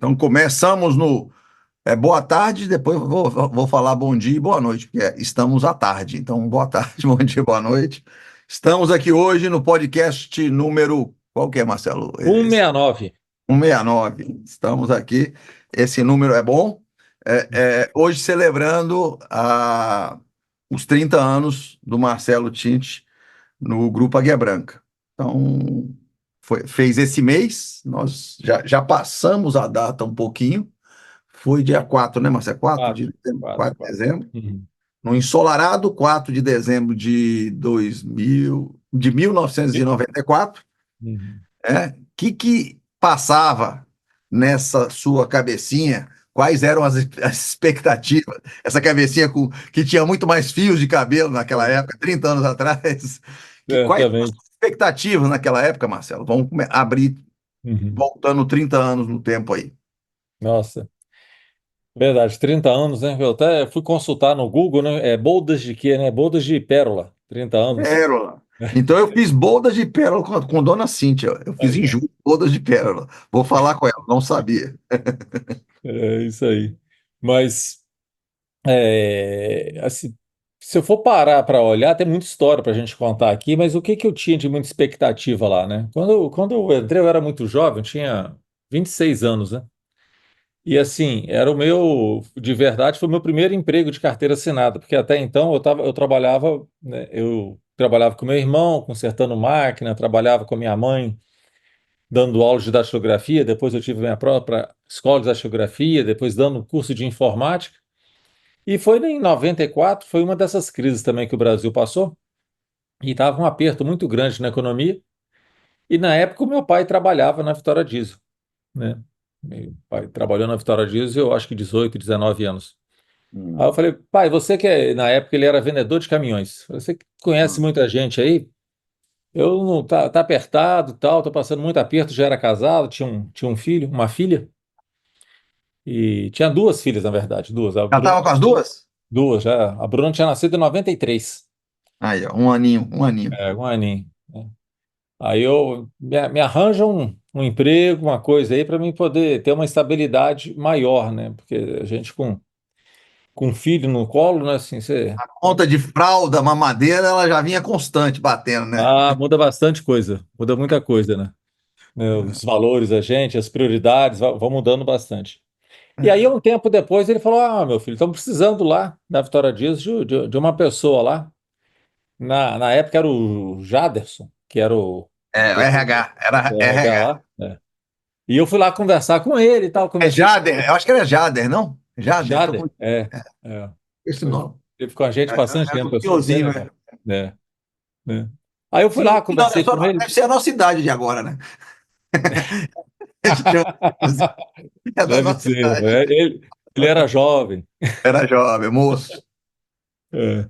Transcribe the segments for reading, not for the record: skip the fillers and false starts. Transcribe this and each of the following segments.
Então, começamos no boa tarde, depois vou falar bom dia e boa noite, porque estamos à tarde. Então, boa tarde, bom dia, boa noite. Estamos aqui hoje no podcast número. Qual que é, Marcelo? 169. 169. Estamos aqui. Esse número é bom. Hoje celebrando os 30 anos do Marcelo Tinte no Grupo Águia Branca. Então, fez esse mês, nós já passamos a data um pouquinho. Foi dia 4, né, Marcelo? 4 de Quatro, dezembro, quatro, 4 de quatro. dezembro. Uhum. No ensolarado 4 de dezembro de 1994, Uhum. né? Que passava nessa sua cabecinha? Quais eram as expectativas? Essa cabecinha que tinha muito mais fios de cabelo naquela época, 30 anos atrás. Quais eram as Certamente. expectativas naquela época, Marcelo? Vamos abrir, Uhum. voltando 30 anos no tempo aí. Nossa, verdade, 30 anos, né? Eu até fui consultar no Google, né? É boldas de quê, né? Boldas de pérola, 30 anos. Pérola. Então eu fiz bodas de pérola com Dona Cíntia. Eu fiz Aí, em ó. julho bodas de pérola. Vou falar com ela, não sabia. É isso aí. Mas, assim, se eu for parar para olhar, tem muita história para a gente contar aqui, mas o que que eu tinha de muita expectativa lá, né? Quando eu entrei, eu era muito jovem, eu tinha 26 anos, né? E assim, era o meu, de verdade, foi o meu primeiro emprego de carteira assinada, porque até então eu trabalhava, né, eu trabalhava com meu irmão, consertando máquina, trabalhava com minha mãe, dando aula de datilografia, depois eu tive minha própria escola de datilografia, depois dando curso de informática. E foi em 94, foi uma dessas crises também que o Brasil passou, e estava um aperto muito grande na economia, e na época o meu pai trabalhava na Vitória Diesel, né? Meu pai trabalhou na Vitória Diesel, eu acho que 18, 19 anos. Aí eu Hum, falei, pai, você que na época ele era vendedor de caminhões, você que conhece hum. muita gente aí, eu não tá apertado, e tal, tô passando muito aperto, já era casado, tinha um filho, uma filha e tinha duas filhas na verdade, duas. A Já Bruna, estava com as duas? duas já. A Bruna tinha nascido em 93, Aí, ó, um aninho, um aninho. um aninho, né? Aí eu me arranja um emprego, uma coisa aí para mim poder ter uma estabilidade maior, né? Porque a gente com um filho no colo, né? Assim, você Conta de fralda, mamadeira, ela já vinha constante batendo, né? muda bastante coisa, muda muita coisa, né, os valores da gente, as prioridades vão mudando bastante. E aí, um tempo depois, ele falou: Ah, meu filho, estamos precisando lá na Vitória Dias de uma pessoa lá. Na época era o Jaderson, que era É, o RH, era o RH RH. lá, né? E eu fui lá conversar com ele e tal. É Comecei. Jader, eu acho que era Jader, não? Jader, tô com Jader, é. esse nome. Ele ficou com a gente bastante Era tempo, do pessoa bem senhorzinho, legal. né? É, né? Aí eu fui lá, Senhorzinho, não, conversei com ele. deve ser a nossa idade de agora, né? A gente chama de senhorzinho, é da Deve nossa ser. idade. Ele era jovem. Era jovem, moço. É.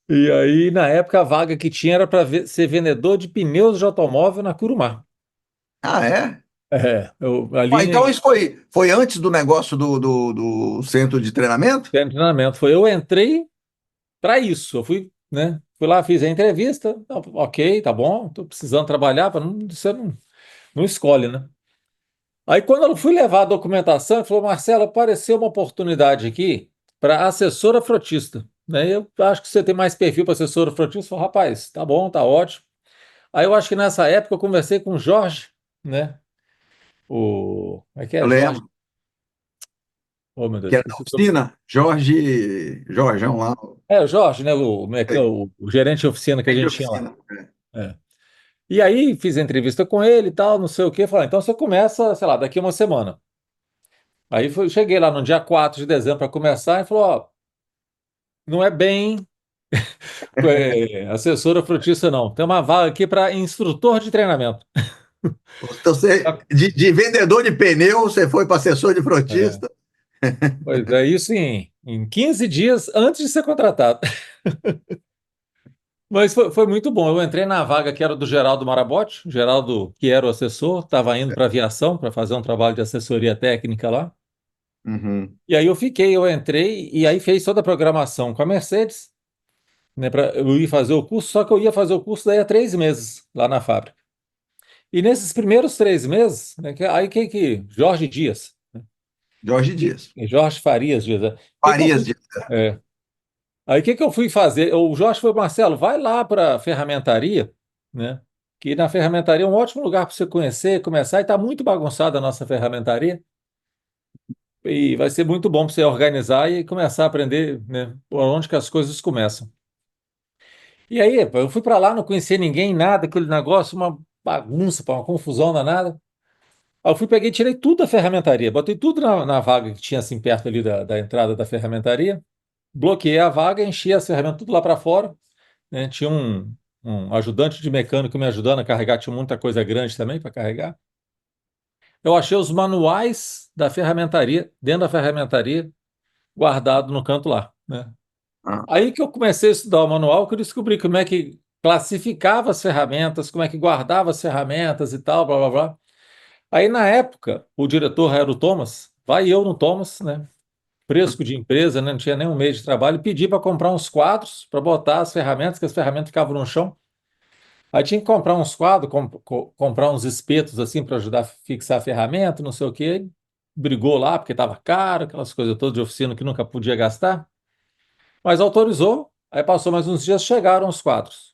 E aí, na época, a vaga que tinha era para ser vendedor de pneus de automóvel na Curumá. Ah, é? Ali Ah, então em isso foi antes do negócio do centro de treinamento? treinamento. Eu entrei para isso. Eu fui, né? Fui lá, fiz a entrevista. Tá, ok, tá bom. Estou precisando trabalhar. Você não escolhe, né? Aí, quando eu fui levar a documentação, ele falou: Marcelo, apareceu uma oportunidade aqui para assessora frotista. Né? Eu acho que você tem mais perfil para assessora frotista. Eu falei: rapaz, tá bom, tá ótimo. Aí eu acho que nessa época eu conversei com o Jorge, né? Como é que Eu é? Jorge. lembro, Oh, meu Deus, que era da esqueci o sobrenome. oficina, Jorgeão lá, O Jorge, né? Como é que é? sei, O gerente de oficina que a de gente tinha lá. oficina. É. E aí fiz a entrevista com ele e tal, não sei o quê. Falei, então você começa, sei lá, daqui a uma semana. Aí cheguei lá no dia 4 de dezembro para começar e falou: ó, não é bem assessora frutista, não. Tem uma vaga aqui para instrutor de treinamento. Então, de vendedor de pneu, você foi para assessor de É. frotista. Pois é, isso em 15 dias antes de ser contratado. Mas foi muito bom. Eu entrei na vaga que era do Geraldo Marabotti, o Geraldo, que era o assessor, estava indo para aviação para fazer um trabalho de assessoria técnica lá. Uhum. E aí eu entrei, e aí fez toda a programação com a Mercedes, né, eu ia fazer o curso, só que eu ia fazer o curso daí há 3 meses lá na fábrica. E nesses primeiros 3 meses, né, Jorge Dias. Jorge Dias. Jorge Farias Dias. O que que eu Farias fui? Dias. É. Aí o que que eu fui fazer? O Jorge foi, Marcelo, vai lá para a ferramentaria, né? Que na ferramentaria é um ótimo lugar para você conhecer, começar, e está muito bagunçada a nossa ferramentaria. E vai ser muito bom para você organizar e começar a aprender, né, por onde que as coisas começam. E aí, pô, eu fui para lá, não conhecia ninguém, nada, aquele negócio, uma bagunça, pô, uma confusão danada. Aí eu fui, peguei, tirei tudo da ferramentaria, botei tudo na vaga que tinha assim perto ali da entrada da ferramentaria, bloqueei a vaga, enchi as ferramentas tudo lá para fora, né? Tinha um ajudante de mecânico me ajudando a carregar, tinha muita coisa grande também para carregar. Eu achei os manuais da ferramentaria, dentro da ferramentaria, guardado no canto lá, né? Ah, Aí que eu comecei a estudar o manual, que eu descobri como é que classificava as ferramentas, como é que guardava as ferramentas e tal, blá blá blá. Aí na época, o diretor era o Thomas, vai eu no Thomas, né? Fresco de empresa, né? Não tinha nem um mês de trabalho, e pedi para comprar uns quadros para botar as ferramentas, que as ferramentas ficavam no chão. Aí tinha que comprar uns quadros, comprar uns espetos assim para ajudar a fixar a ferramenta, não sei o quê. Brigou lá porque estava caro, aquelas coisas todas de oficina que nunca podia gastar. Mas autorizou, aí passou mais uns dias, chegaram os quadros.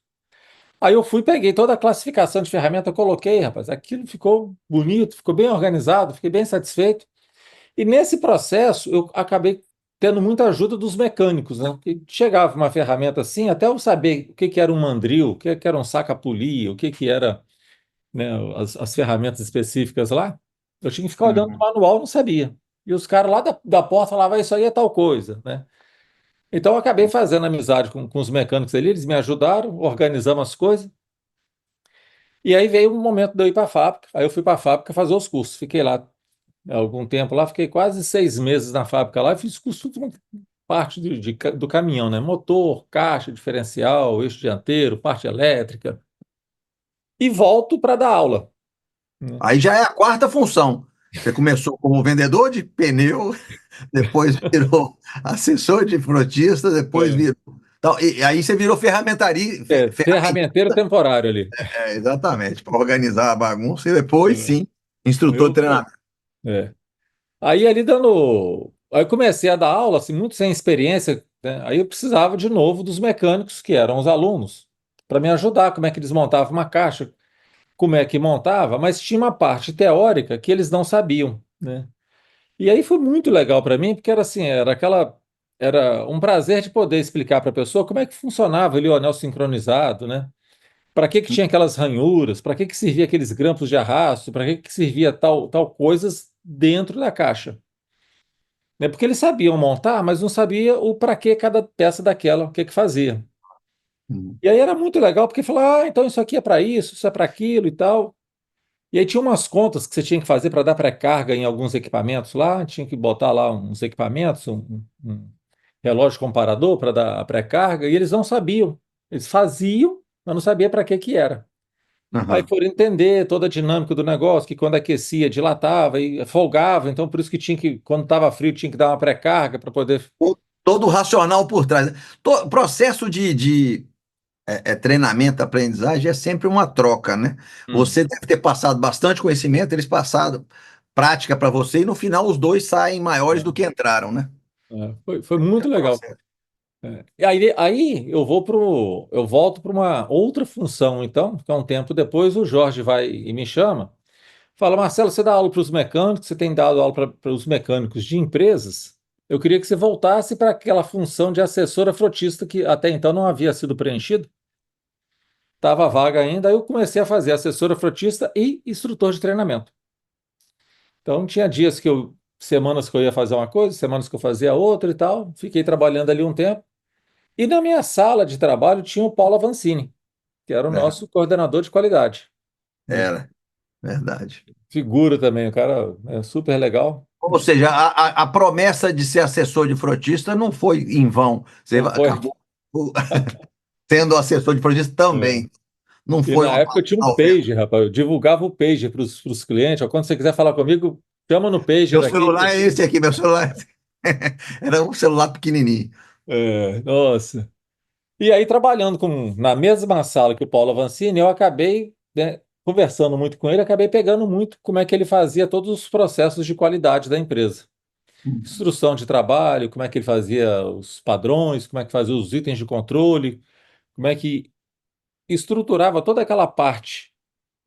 Aí eu fui, peguei toda a classificação de ferramenta, coloquei, rapaz, aquilo ficou bonito, ficou bem organizado, fiquei bem satisfeito. E nesse processo eu acabei tendo muita ajuda dos mecânicos, né? Porque chegava uma ferramenta assim, até eu saber o que que era um mandril, o que que era um saca-polia, o que que era, né, as ferramentas específicas lá, eu tinha que ficar olhando no uhum. manual, não sabia. E os caras lá da porta falavam, isso aí é tal coisa, né? Então, eu acabei fazendo amizade com os mecânicos ali, eles me ajudaram, organizamos as coisas. E aí veio o momento de eu ir para a fábrica. Aí eu fui para a fábrica fazer os cursos. Fiquei lá algum tempo lá, fiquei quase 6 meses na fábrica lá e fiz curso tudo parte do caminhão, né? Motor, caixa, diferencial, eixo dianteiro, parte elétrica. E volto para dar aula, né? Aí já é a quarta função. Você começou como vendedor de pneu, depois virou assessor de frotista, depois É, virou. Então, e aí você virou ferramentaria, ferramenta, ferramenteiro temporário ali. exatamente, para organizar a bagunça, e depois É, sim, instrutor de eu, treinamento. é. Aí ali dando. Aí eu comecei a dar aula, assim, muito sem experiência, né? Aí eu precisava de novo dos mecânicos, que eram os alunos, para me ajudar, como é que desmontava uma caixa, como é que montava, mas tinha uma parte teórica que eles não sabiam, né? E aí foi muito legal para mim, porque era assim, era um prazer de poder explicar para a pessoa como é que funcionava ali o anel sincronizado, né? Para que que tinha aquelas ranhuras, para que que servia aqueles grampos de arrasto, para que que servia tal coisas dentro da caixa, né? Porque eles sabiam montar, mas não sabia o para que cada peça daquela, o que que fazia. Uhum. E aí era muito legal, porque falava, então isso aqui é para isso é para aquilo e tal. E aí tinha umas contas que você tinha que fazer para dar pré-carga em alguns equipamentos lá, tinha que botar lá uns equipamentos, um relógio comparador para dar a pré-carga, e eles não sabiam. Eles faziam, mas não sabia para que que era. Aí Aham. foram entender toda a dinâmica do negócio, que quando aquecia, dilatava e folgava, então por isso que tinha que, quando estava frio, tinha que dar uma pré-carga para poder. Todo o racional por trás. Processo de treinamento, aprendizagem é sempre uma troca, né? Hum, Você deve ter passado bastante conhecimento, eles passaram prática para você, e no final os dois saem maiores do que entraram, né? foi muito É legal. processo. E aí eu volto para uma outra função, então, que é um tempo depois o Jorge vai e me chama, fala, Marcelo, você dá aula para os mecânicos, você tem dado aula para os mecânicos de empresas, eu queria que você voltasse para aquela função de assessora frotista que até então não havia sido preenchida, estava vaga ainda, aí eu comecei a fazer assessora frotista e instrutor de treinamento. Então tinha dias semanas que eu ia fazer uma coisa, semanas que eu fazia outra e tal, fiquei trabalhando ali um tempo, e na minha sala de trabalho tinha o Paulo Avancini, que era o É, nosso coordenador de qualidade, né? era, verdade. Figura também, o cara é super legal. Ou seja, a promessa de ser assessor de frotista não foi em vão. Você Não foi? acabou sendo assessor de frotista É. também. Não E foi na uma época eu palavra tinha um ao vento. pager, rapaz. Eu divulgava o pager para os clientes. Ó, quando você quiser falar comigo, chama no pager Meu aqui. celular é esse aqui, meu celular. Era um celular pequenininho. Nossa. E aí, trabalhando na mesma sala que o Paulo Avancini, eu acabei, né, conversando muito com ele, acabei pegando muito como é que ele fazia todos os processos de qualidade da empresa. instrução de trabalho, como é que ele fazia os padrões, como é que fazia os itens de controle, como é que estruturava toda aquela parte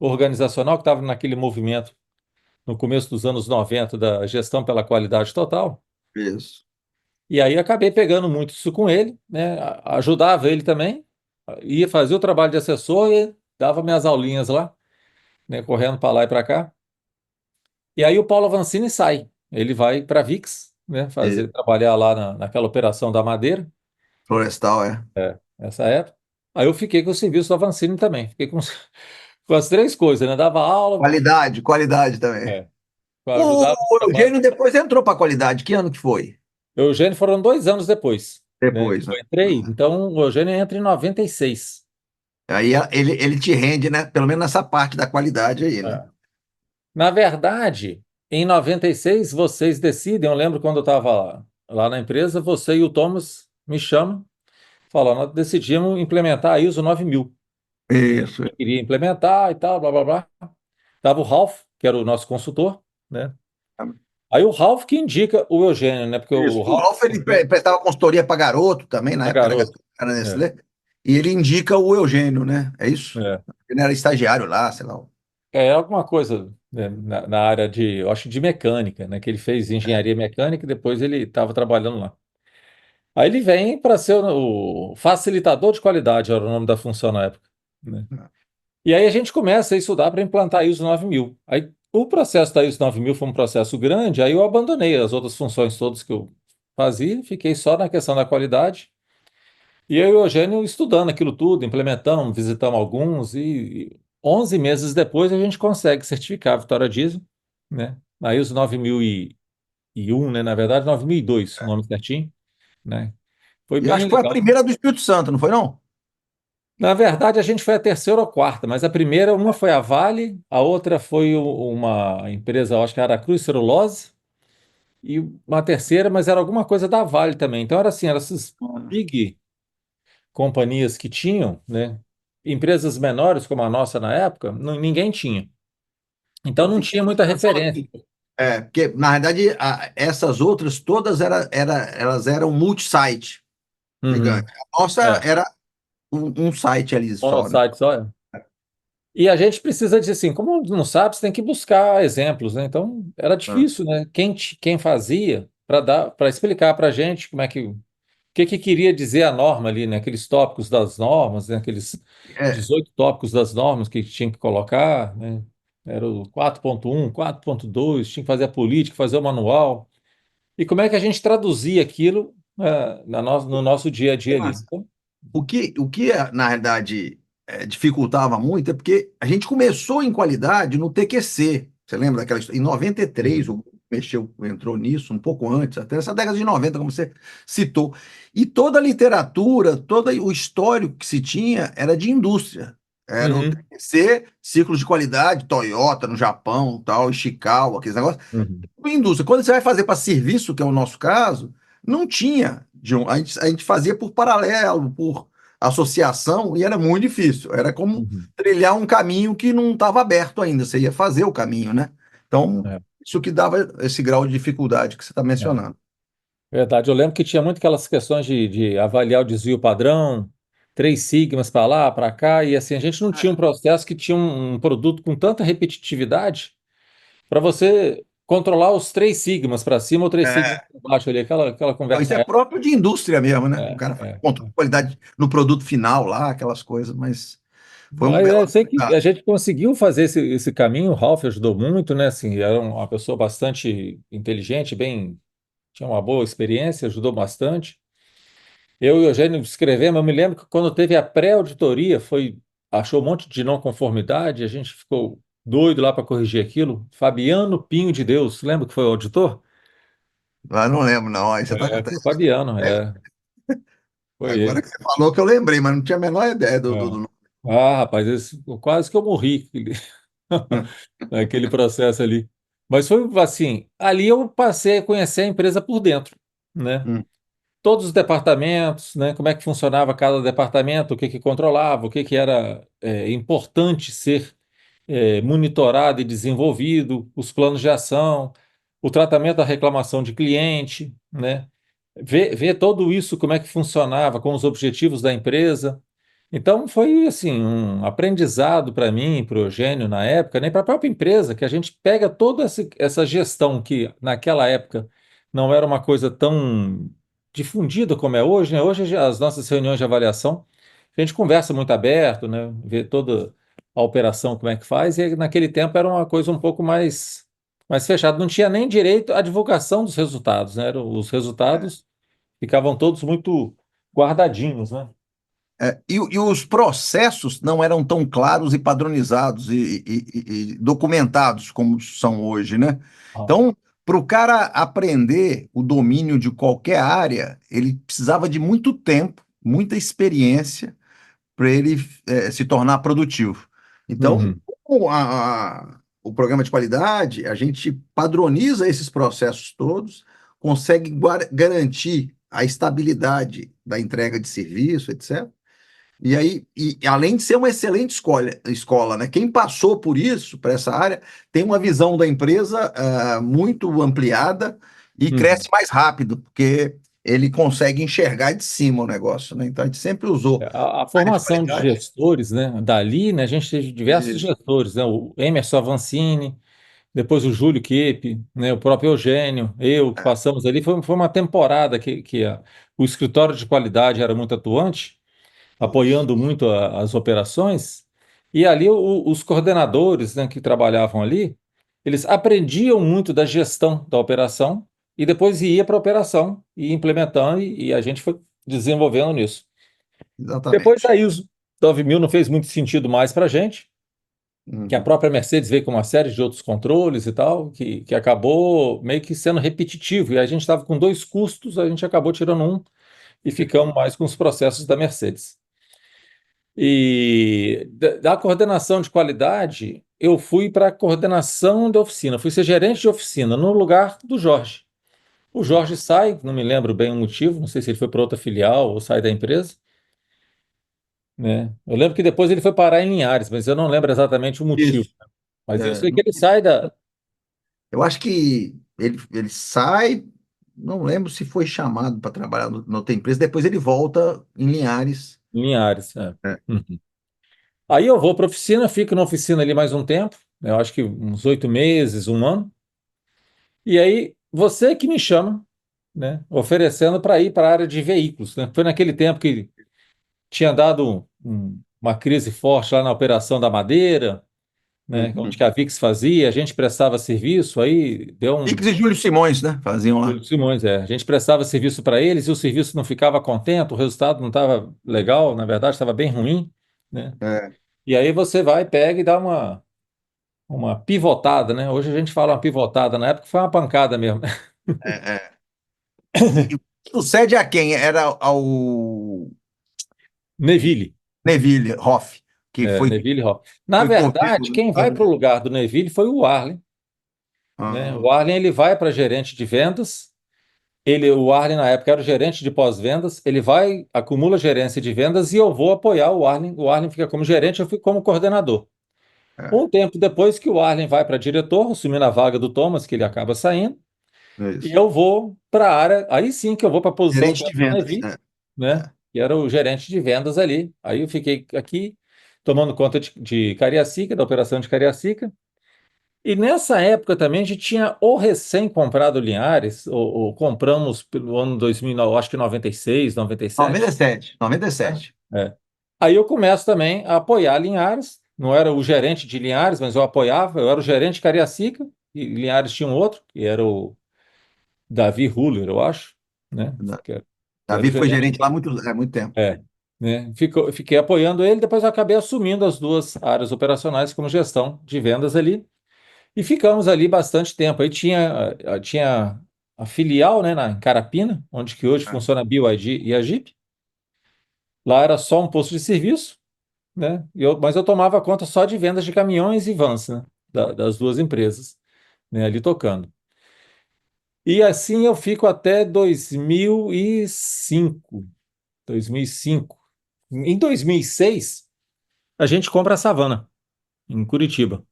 organizacional que estava naquele movimento no começo dos anos 90 da gestão pela qualidade total. Isso. E aí acabei pegando muito isso com ele, né? Ajudava ele também, ia fazer o trabalho de assessor e dava minhas aulinhas lá, né? Correndo para lá e para cá. E aí o Paulo Avancini sai, ele vai para a VIX, né? E Trabalhar lá naquela operação da madeira, florestal, é. nessa época. Aí eu fiquei com o serviço do Avancini também, fiquei com, com as três coisas, né? Dava aula, Qualidade, qualidade também. é, O ajudava no trabalho. Eugênio depois entrou para a qualidade. Que ano que foi? Eugênio foram 2 anos depois, né, que Depois, eu né? entrei. Então, o Eugênio entra em 96. Aí ele te rende, né? Pelo menos nessa parte da qualidade aí, né? É. Na verdade, em 96, vocês decidem. Eu lembro quando eu estava lá na empresa, você e o Thomas me chamam, falam, nós decidimos implementar a ISO 9000. Isso, Eu queria implementar e tal, blá, blá, blá. Estava o Ralph, que era o nosso consultor, né? Aí o Ralph que indica o Eugênio, né? Porque isso. o O Ralph Ralf, ele prestava consultoria para garoto também, na é época garoto. era É, Nestlé. E ele indica o Eugênio, né? É isso? é. Ele era estagiário lá, sei lá. É alguma coisa, né, na área de, eu acho, de mecânica, né? Que ele fez engenharia mecânica e depois ele estava trabalhando lá. Aí ele vem para ser o facilitador de qualidade, era o nome da função na época, né? E aí a gente começa a estudar para implantar a ISO 9000. Aí o processo da ISO 9000 foi um processo grande, aí eu abandonei as outras funções todas que eu fazia, fiquei só na questão da qualidade. E eu e o Eugênio estudando aquilo tudo, implementando, visitamos alguns, e 11 meses depois a gente consegue certificar a Vitória Diesel, né? Na ISO 9001, né? Na verdade, 9002, o nome certinho, né? Foi E eu acho bem que foi a legal. primeira do Espírito Santo, não foi, não? Na verdade, a gente foi a terceira ou quarta, mas a primeira, uma foi a Vale, a outra foi uma empresa, eu acho que era a Cruz Celulose, e uma terceira, mas era alguma coisa da Vale também. Então era assim, eram essas big companhias que tinham, né? Empresas menores como a nossa na época, ninguém tinha. Então Eu não fiquei tinha muita pensando referência. aqui. Porque, na verdade, essas outras todas elas eram multi-site, gigante. Uhum. A nossa É, era um site ali só, né? monossites, olha. E a gente precisa de assim, como não sabe, você tem que buscar exemplos, né? Então era Ah. difícil, né? Quem fazia para explicar para a gente como é que o que queria dizer a norma ali, né? Aqueles tópicos das normas, né? Aqueles É, 18 tópicos das normas que tinha que colocar, né? Era o 4.1, 4.2, tinha que fazer a política, fazer o manual. E como é que a gente traduzia aquilo, no nosso dia a dia ali? mas Então, o que na realidade dificultava muito é porque a gente começou em qualidade no TQC. Você lembra daquela história? Em 93, uhum, o entrou nisso, um pouco antes, até essa década de 90, como você citou. E toda a literatura, todo o histórico que se tinha era de indústria. Era o uhum, TQC, ciclos de qualidade, Toyota no Japão, tal, Ishikawa, aqueles negócios. uhum, Indústria. Quando você vai fazer para serviço, que é o nosso caso, não tinha. A gente fazia por paralelo, por associação, e era muito difícil. Era como uhum. trilhar um caminho que não estava aberto ainda. Você ia fazer o caminho, né? Então, É, isso que dava esse grau de dificuldade que você está é. mencionando. Verdade. Eu lembro que tinha muito aquelas questões de avaliar o desvio padrão, 3 sigmas para lá, para cá, e assim, a gente não tinha um processo que tinha um produto com tanta repetitividade para você controlar os 3 sigmas para cima ou 3 sigmas É, para baixo ali, aquela então, isso conversa. é próprio de indústria mesmo, né? O É, cara faz é. controle de qualidade no produto final lá, aquelas coisas, mas foi um Mas belo eu sei que aprendizado. a gente conseguiu fazer esse caminho, o Ralph ajudou muito, né? Assim, era uma pessoa bastante inteligente, tinha uma boa experiência, ajudou bastante. Eu e o Eugênio escrevemos, eu me lembro que quando teve a pré-auditoria, achou um monte de não conformidade, a gente ficou doido lá para corrigir aquilo. Fabiano Pinho de Deus, lembra que foi o auditor? Lá não lembro, não. Aí você tá, Foi o Fabiano, foi agora ele. que você falou que eu lembrei, mas não tinha a menor ideia do É. nome. Ah, rapaz, quase que eu morri naquele processo ali. Mas foi assim, ali eu passei a conhecer a empresa por dentro, né? Hum. Todos os departamentos, né? Como é que funcionava cada departamento, o que que controlava, o que que era importante ser monitorado e desenvolvido, os planos de ação, o tratamento da reclamação de cliente, né? Ver tudo isso, como é que funcionava, com os objetivos da empresa. Então, foi assim, um aprendizado para mim e para o Eugênio na época, nem para a própria empresa, que a gente pega toda essa gestão que naquela época não era uma coisa tão difundida como é hoje, né? Hoje as nossas reuniões de avaliação, a gente conversa muito aberto, né? Vê toda a operação como é que faz, e naquele tempo era uma coisa um pouco mais fechada. Não tinha nem direito à divulgação dos resultados, né? Os resultados ficavam todos muito guardadinhos, né? E os processos não eram tão claros e padronizados e documentados como são hoje, né? Ah. Então, para o cara aprender o domínio de qualquer área, ele precisava de muito tempo, muita experiência para ele se tornar produtivo. Então, Uhum. com o programa de qualidade, a gente padroniza esses processos todos, consegue garantir a estabilidade da entrega de serviço, etc. E aí, além de ser uma excelente escola, né? Quem passou por isso, para essa área, tem uma visão da empresa muito ampliada e Uhum. cresce mais rápido, porque ele consegue enxergar de cima o negócio, né? Então a gente sempre usou A a área de formação de qualidade. gestores, né? Dali, né, a gente teve diversos Isso, gestores, né? O Emerson Avancini, depois o Júlio Kepp, né? O próprio Eugênio, eu que passamos ali. Foi uma temporada que o escritório de qualidade era muito atuante, isso, apoiando muito as operações, e ali os coordenadores, né, que trabalhavam ali, eles aprendiam muito da gestão da operação e depois ia para a operação e implementando, e a gente foi desenvolvendo nisso. Depois exatamente. aí os 9000 não fez muito sentido mais para a gente, que a Uhum. própria Mercedes veio com uma série de outros controles e tal, que acabou meio que sendo repetitivo, e a gente estava com dois custos, a gente acabou tirando um e ficamos mais com os processos da Mercedes. E da coordenação de qualidade, eu fui para a coordenação da oficina, fui ser gerente de oficina no lugar do Jorge. O Jorge sai, não me lembro bem o motivo, não sei se ele foi para outra filial ou sai da empresa, né? Eu lembro que depois ele foi parar em Linhares, mas eu não lembro exatamente o motivo. Isso. Mas eu É, sei que ele sai eu acho que ele sai, não lembro se foi chamado para trabalhar na outra empresa, depois ele volta em Linhares. em Linhares. É. É, Uhum. Aí eu vou para a oficina, fico na oficina ali mais um tempo, eu acho que uns 8 meses, um ano. E aí você que me chama, né, oferecendo para ir para a área de veículos, né? Foi naquele tempo que tinha dado uma crise forte lá na operação da madeira, né, onde uhum. que a VIX fazia, a gente prestava serviço, aí deu Pix e Júlio Simões, né? Faziam lá. Júlio Simões, a gente prestava serviço para eles e o serviço não ficava contente, o resultado não estava legal, na verdade estava bem ruim, né? É, E aí você vai, pega e dá uma pivotada, né? Hoje a gente fala uma pivotada, na época foi uma pancada mesmo. é. E sucede a quem? Era ao Neville. Neville Hoff, que Neville Hall. Na foi verdade, corrido. quem vai para o lugar do Neville foi o Arlen, né? Ah, O Arlen ele vai para gerente de vendas. O Arlen na época era o gerente de pós-vendas. Ele vai, acumula gerência de vendas e eu vou apoiar o Arlen. O Arlen fica como gerente, eu fico como coordenador. é, Um tempo depois que o Arlen vai para diretor, assumindo a vaga do Thomas, que ele acaba saindo, é e isso. eu vou para a área. Aí sim que eu vou para a posição Gerente do de vendas. Neville, né? Que era o gerente de vendas ali. Aí eu fiquei aqui tomando conta de Cariacica, da operação de Cariacica. E nessa época também a gente tinha ou recém-comprado Linhares, ou compramos pelo ano 2009, acho que 96, 97. 97, Né? 97. É. Aí eu começo também a apoiar Linhares. Não era o gerente de Linhares, mas eu apoiava. Eu era o gerente de Cariacica, e Linhares tinha um outro, que era o Davi Huller, eu acho, né? Que era o Davi foi gerente. gerente lá muito tempo. É, né? Fiquei apoiando ele, depois eu acabei assumindo as duas áreas operacionais como gestão de vendas ali. E ficamos ali bastante tempo. Aí tinha a filial, né, em Carapina, onde que hoje É, funciona a BYD e a Jeep. Lá era só um posto de serviço, né? Mas eu tomava conta só de vendas de caminhões e vans, né, das duas empresas, né, ali tocando. E assim eu fico até 2005. 2005. Em 2006, a gente compra a Savana, em Curitiba.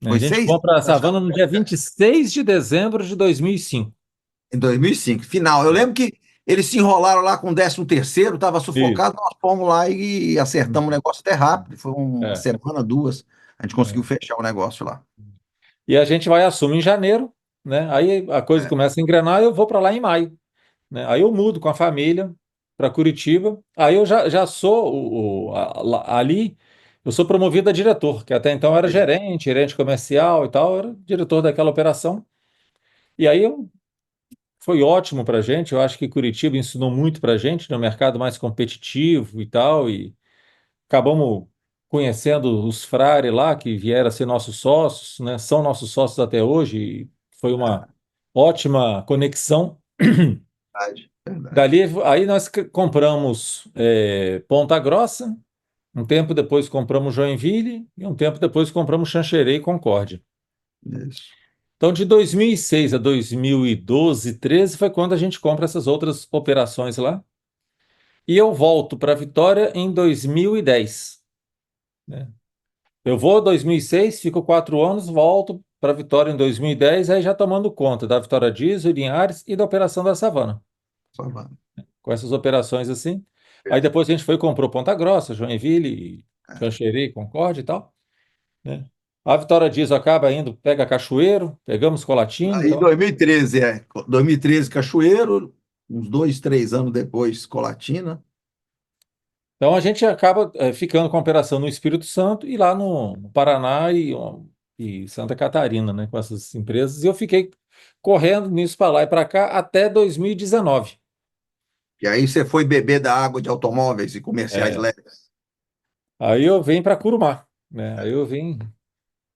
Né? A Foi gente 6 compra a anos Savana no dia 26 de dezembro de 2005. em 2005. Final. Eu lembro que eles se enrolaram lá com o 13º, estava Isso. sufocado, nós fomos lá e acertamos o negócio até rápido. Foi uma É, semana, duas, a gente conseguiu é. fechar o negócio lá. E a gente vai assumir em janeiro, né? Aí a coisa É, começa a engrenar e eu vou para lá em maio, né? Aí eu mudo com a família para Curitiba. Aí eu já sou ali, eu sou promovido a diretor, que até então eu era gerente comercial e tal, eu era diretor daquela operação. E aí foi ótimo para a gente. Eu acho que Curitiba ensinou muito para a gente no mercado mais competitivo e tal. E acabamos conhecendo os Frare lá, que vieram a ser nossos sócios, né? São nossos sócios até hoje. E foi uma ótima conexão. verdade, verdade. Dali, aí nós compramos Ponta Grossa, um tempo depois compramos Joinville e um tempo depois compramos Xanxerê e Concórdia. Isso. Então, de 2006 a 2012, 13 foi quando a gente compra essas outras operações lá. E eu volto para Vitória em 2010, né? Eu vou em 2006, fico 4 anos, volto para Vitória em 2010, aí já tomando conta da Vitória Diesel, Linhares e da Operação da Savana. Só vai. Com essas operações assim. Aí depois a gente foi e comprou Ponta Grossa, Joinville, Xanxerê, Concórdia e tal, né? A Vitória Diesel acaba indo, pega Cachoeiro, pegamos Colatina, Aí então. 2013, 2013 Cachoeiro, uns 2, 3 anos depois Colatina. Então a gente acaba ficando com a operação no Espírito Santo e lá no Paraná e Santa Catarina, né, com essas empresas. E eu fiquei correndo nisso para lá e para cá até 2019. E aí você foi beber da água de automóveis e comerciais É, leves. aí eu vim para Curumá, né? Aí eu vim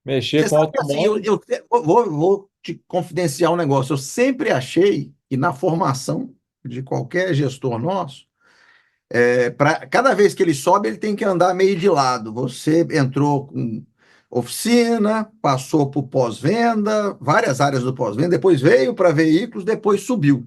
mexer Você com sabe que assim, automóvel. vou te confidenciar um negócio. Eu sempre achei que na formação de qualquer gestor nosso, cada vez que ele sobe, ele tem que andar meio de lado. Você entrou com oficina, passou por pós-venda, várias áreas do pós-venda, depois veio para veículos, depois subiu.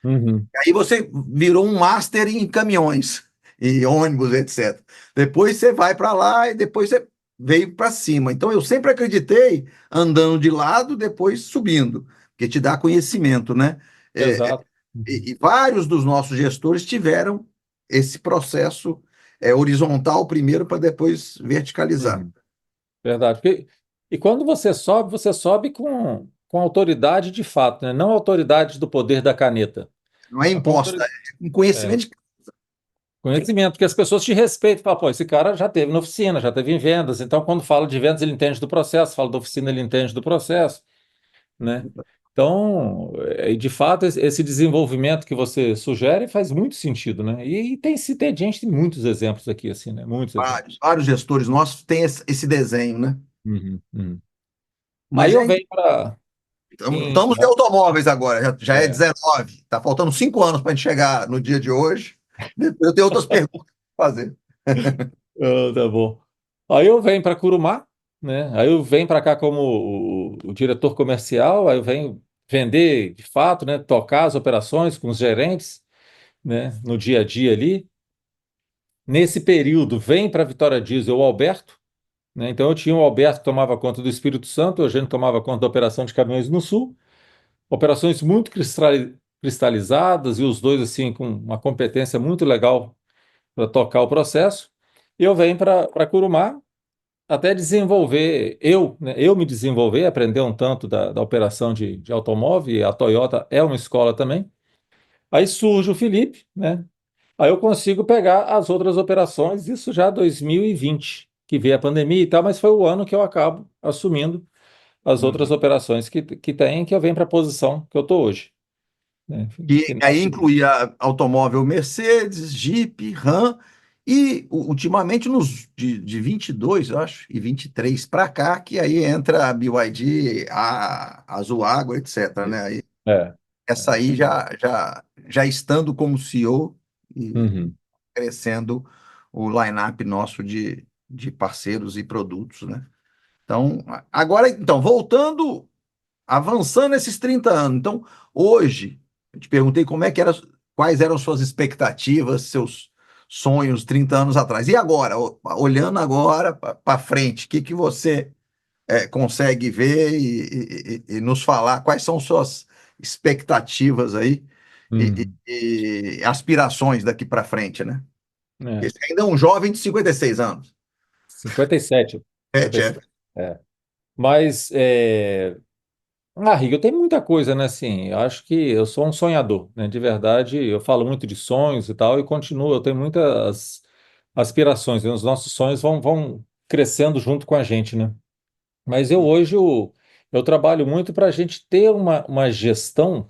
Uhum, Aí você virou um master em caminhões e ônibus, etc. Depois você vai para lá e depois você veio para cima. Então eu sempre acreditei andando de lado, depois subindo, porque te dá conhecimento, né? É, exato. Uhum, e vários dos nossos gestores tiveram esse processo horizontal primeiro para depois verticalizar. uhum, verdade. E quando você sobe com autoridade de fato, né? Não autoridade do poder da caneta. Não é Mas com imposta, autoridade. é um conhecimento de Conhecimento, porque as pessoas te respeitam, falam, pô, esse cara já teve na oficina, já teve em vendas, então quando fala de vendas ele entende do processo, fala da oficina ele entende do processo, né? Então, de fato, esse desenvolvimento que você sugere faz muito sentido, né? E tem gente, tem muitos exemplos aqui, assim, né? Muitos exemplos. vários gestores nossos têm esse desenho, né? Uhum, uhum. Aí Mas eu é venho para. Estamos de automóveis agora, já é É, 19. Está faltando 5 anos para a gente chegar no dia de hoje. Eu tenho outras perguntas para fazer. tá bom. Aí eu venho para Curumá, né? Aí eu venho para cá como o diretor comercial, aí eu venho vender de fato, né? Tocar as operações com os gerentes, né? No dia a dia ali. Nesse período, vem para Vitória Diesel o Alberto, né? Então eu tinha o Alberto que tomava conta do Espírito Santo, o Eugênio tomava conta da operação de caminhões no Sul, operações muito cristalizadas e os dois assim com uma competência muito legal para tocar o processo. E eu venho para Curumá até desenvolver, né, eu me desenvolver, aprender um tanto da operação de automóvel, e a Toyota é uma escola também. Aí surge o Felipe, né? Aí eu consigo pegar as outras operações, isso já 2020, que veio a pandemia e tal, mas foi o ano que eu acabo assumindo as outras Uhum. operações que tem, que eu venho para a posição que eu estou hoje, né? Que Que aí nasce. incluía automóvel Mercedes, Jeep, Ram, e ultimamente de 22, eu acho, e 23 para cá, que aí entra a BYD, a Azul Água, etc, né? Aí, É. essa É. aí já estando como CEO e Uhum. crescendo o line-up nosso de parceiros e produtos, né? Então, agora, então, voltando, avançando esses 30 anos. Então, hoje, eu te perguntei quais eram suas expectativas, seus sonhos 30 anos atrás. E agora, olhando agora para frente, o que você consegue ver e nos falar quais são suas expectativas aí Hum, e aspirações daqui para frente, né? é. Porque você ainda é um jovem de 56 anos. 57. É, 57. Jeff. É. Mas, Rick, eu tenho muita coisa, né? Assim, eu acho que eu sou um sonhador, né? De verdade, eu falo muito de sonhos e tal, e continuo, eu tenho muitas aspirações, né? Os nossos sonhos vão crescendo junto com a gente, né? Mas eu trabalho muito para a gente ter uma gestão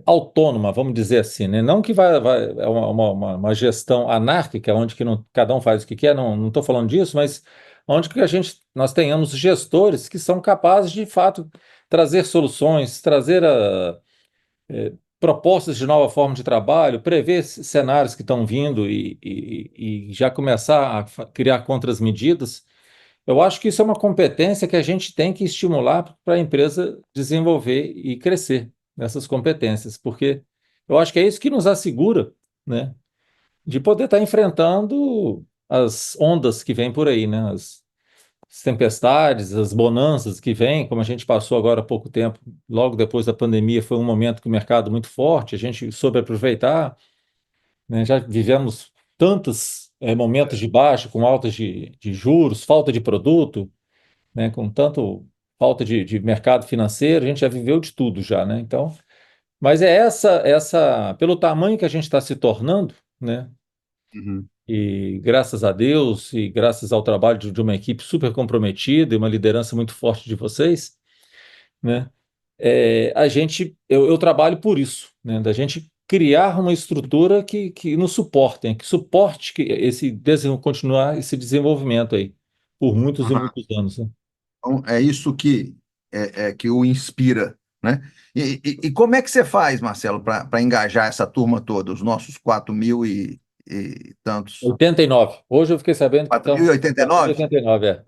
autônoma, vamos dizer assim, né? Não que é uma gestão anárquica, onde que cada um faz o que quer, não estou falando disso, mas onde que nós tenhamos gestores que são capazes de fato trazer soluções, trazer propostas de nova forma de trabalho, prever cenários que estão vindo e já começar a criar contras-medidas. Eu acho que isso é uma competência que a gente tem que estimular para a empresa desenvolver e crescer nessas competências, porque eu acho que é isso que nos assegura, né, de poder estar enfrentando as ondas que vêm por aí, né, as tempestades, as bonanças que vêm, como a gente passou agora há pouco tempo, logo depois da pandemia, foi um momento que o mercado muito forte, a gente soube aproveitar, né, já vivemos tantos momentos de baixa, com altas de juros, falta de produto, né, com tanto falta de mercado financeiro, a gente já viveu de tudo já, né? Então, mas é pelo tamanho que a gente está se tornando, né? Uhum. E graças a Deus e graças ao trabalho de uma equipe super comprometida e uma liderança muito forte de vocês, né? Eu trabalho por isso, né? Da gente criar uma estrutura que nos suporte, né? Que suporte continuar esse desenvolvimento aí por muitos e Aham. muitos anos, né? Então, é isso que o inspira, né? E como é que você faz, Marcelo, para engajar essa turma toda, os nossos 4.000 e tantos? 89. Hoje eu fiquei sabendo que Quatro mil e estão oitenta e nove. 489, é.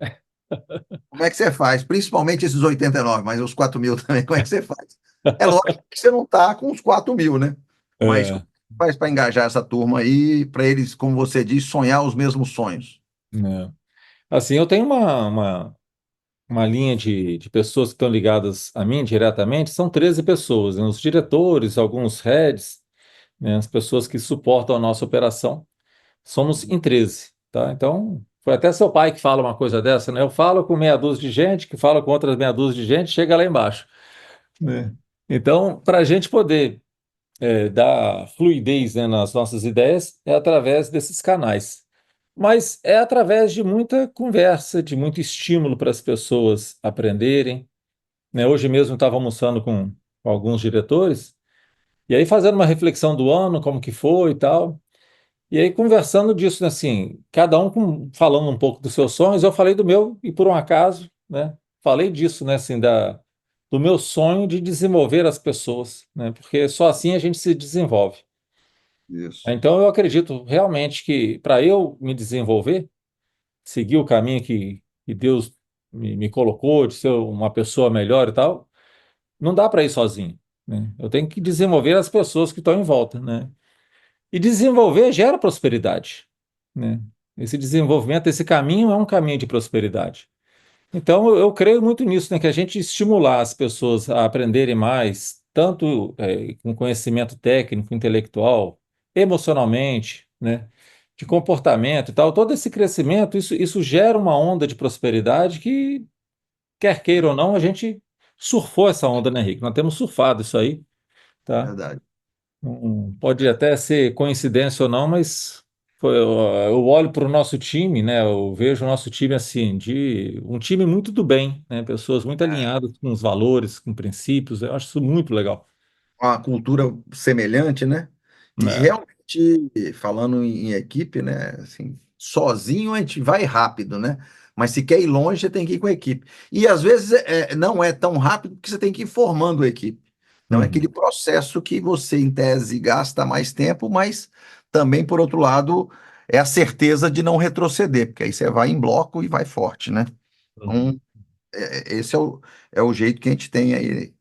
Como é que você faz? Principalmente esses 89, mas os 4.000 também, como é que você faz? É lógico que você não está com os 4.000, né? Mas como É, é que faz para engajar essa turma aí, para eles, como você diz, sonhar os mesmos sonhos? é. Assim, eu tenho uma linha de pessoas que estão ligadas a mim diretamente, são 13 pessoas, né? Os diretores, alguns heads, né? As pessoas que suportam a nossa operação, somos em 13, tá? Então, foi até seu pai que fala uma coisa dessa, né? Eu falo com meia dúzia de gente, que fala com outras meia dúzia de gente, chega lá embaixo, né? Então, para a gente poder dar fluidez, né, nas nossas ideias é através desses canais. Mas é através de muita conversa, de muito estímulo para as pessoas aprenderem, né? Hoje mesmo estava almoçando com alguns diretores, e aí fazendo uma reflexão do ano, como que foi e tal. E aí conversando disso, né, assim, cada um falando um pouco dos seus sonhos, eu falei do meu, e por um acaso, né, falei disso, né, assim, do meu sonho de desenvolver as pessoas, né, porque só assim a gente se desenvolve. Isso. Então, eu acredito realmente que para eu me desenvolver, seguir o caminho que Deus me colocou, de ser uma pessoa melhor e tal, não dá para ir sozinho, né? Eu tenho que desenvolver as pessoas que estão em volta, né? E desenvolver gera prosperidade, né? Esse desenvolvimento, esse caminho é um caminho de prosperidade. Então, eu creio muito nisso, né? Que a gente estimular as pessoas a aprenderem mais, tanto com conhecimento técnico, intelectual, emocionalmente, né? De comportamento e tal, todo esse crescimento, isso gera uma onda de prosperidade que, quer queira ou não, a gente surfou essa onda, né, Henrique? Nós temos surfado isso aí, tá? Verdade. Pode até ser coincidência ou não, mas eu olho para o nosso time, né? Eu vejo o nosso time assim, de um time muito do bem, né? Pessoas muito alinhadas com os valores, com princípios. Eu acho isso muito legal. Uma cultura semelhante, né? E Né? realmente, falando em equipe, né? Assim, sozinho a gente vai rápido, né? Mas se quer ir longe, você tem que ir com a equipe. E às vezes não é tão rápido porque você tem que ir formando a equipe. Então é aquele Uhum. processo que você, em tese, gasta mais tempo, mas também, por outro lado, é a certeza de não retroceder, porque aí você vai em bloco e vai forte, né? Uhum. Então, esse é o jeito que a gente tem aí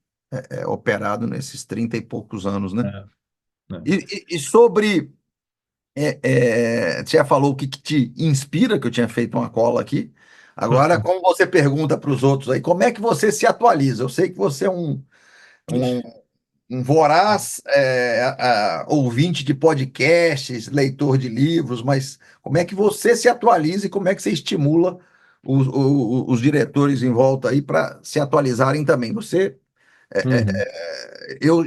operado nesses 30 e poucos anos, né? É, né? E sobre, você já falou o que te inspira, que eu tinha feito uma cola aqui, Agora, como você pergunta para os outros aí, como é que você se atualiza? Eu sei que você é um, Ixi. um voraz ouvinte de podcasts, leitor de livros, mas como é que você se atualiza e como é que você estimula os diretores em volta aí para se atualizarem também? Uhum.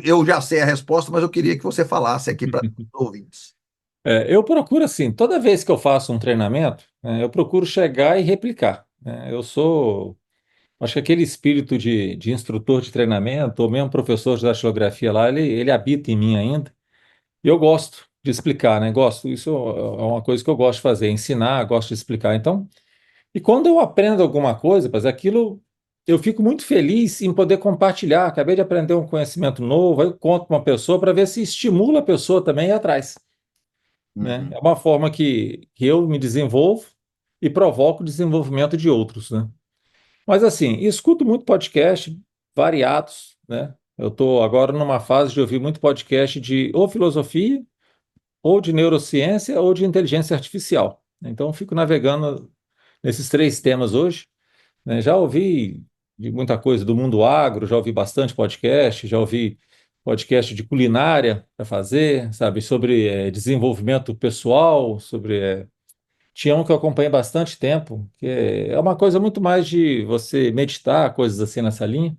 Eu já sei a resposta, mas eu queria que você falasse aqui para os ouvintes. Eu procuro assim, toda vez que eu faço um treinamento, né, eu procuro chegar e replicar, né? Acho que aquele espírito de instrutor de treinamento, ou mesmo professor de datilografia lá, ele habita em mim ainda. E eu gosto de explicar, né? Gosto, isso é uma coisa que eu gosto de fazer, ensinar, gosto de explicar. Então, e quando eu aprendo alguma coisa, mas aquilo eu fico muito feliz em poder compartilhar. Acabei de aprender um conhecimento novo, aí eu conto para uma pessoa para ver se estimula a pessoa também a ir atrás, né? É Uhum, uma forma que eu me desenvolvo e provoco o desenvolvimento de outros, né? Mas assim, escuto muito podcast variados, né? Eu estou agora numa fase de ouvir muito podcast de ou filosofia, ou de neurociência, ou de inteligência artificial. Então, fico navegando nesses três temas hoje, né? Já ouvi de muita coisa do mundo agro, já ouvi bastante podcast, já ouvi podcast de culinária para fazer, sabe, sobre desenvolvimento pessoal, tinha um que eu acompanhei bastante tempo, que é uma coisa muito mais de você meditar, coisas assim nessa linha.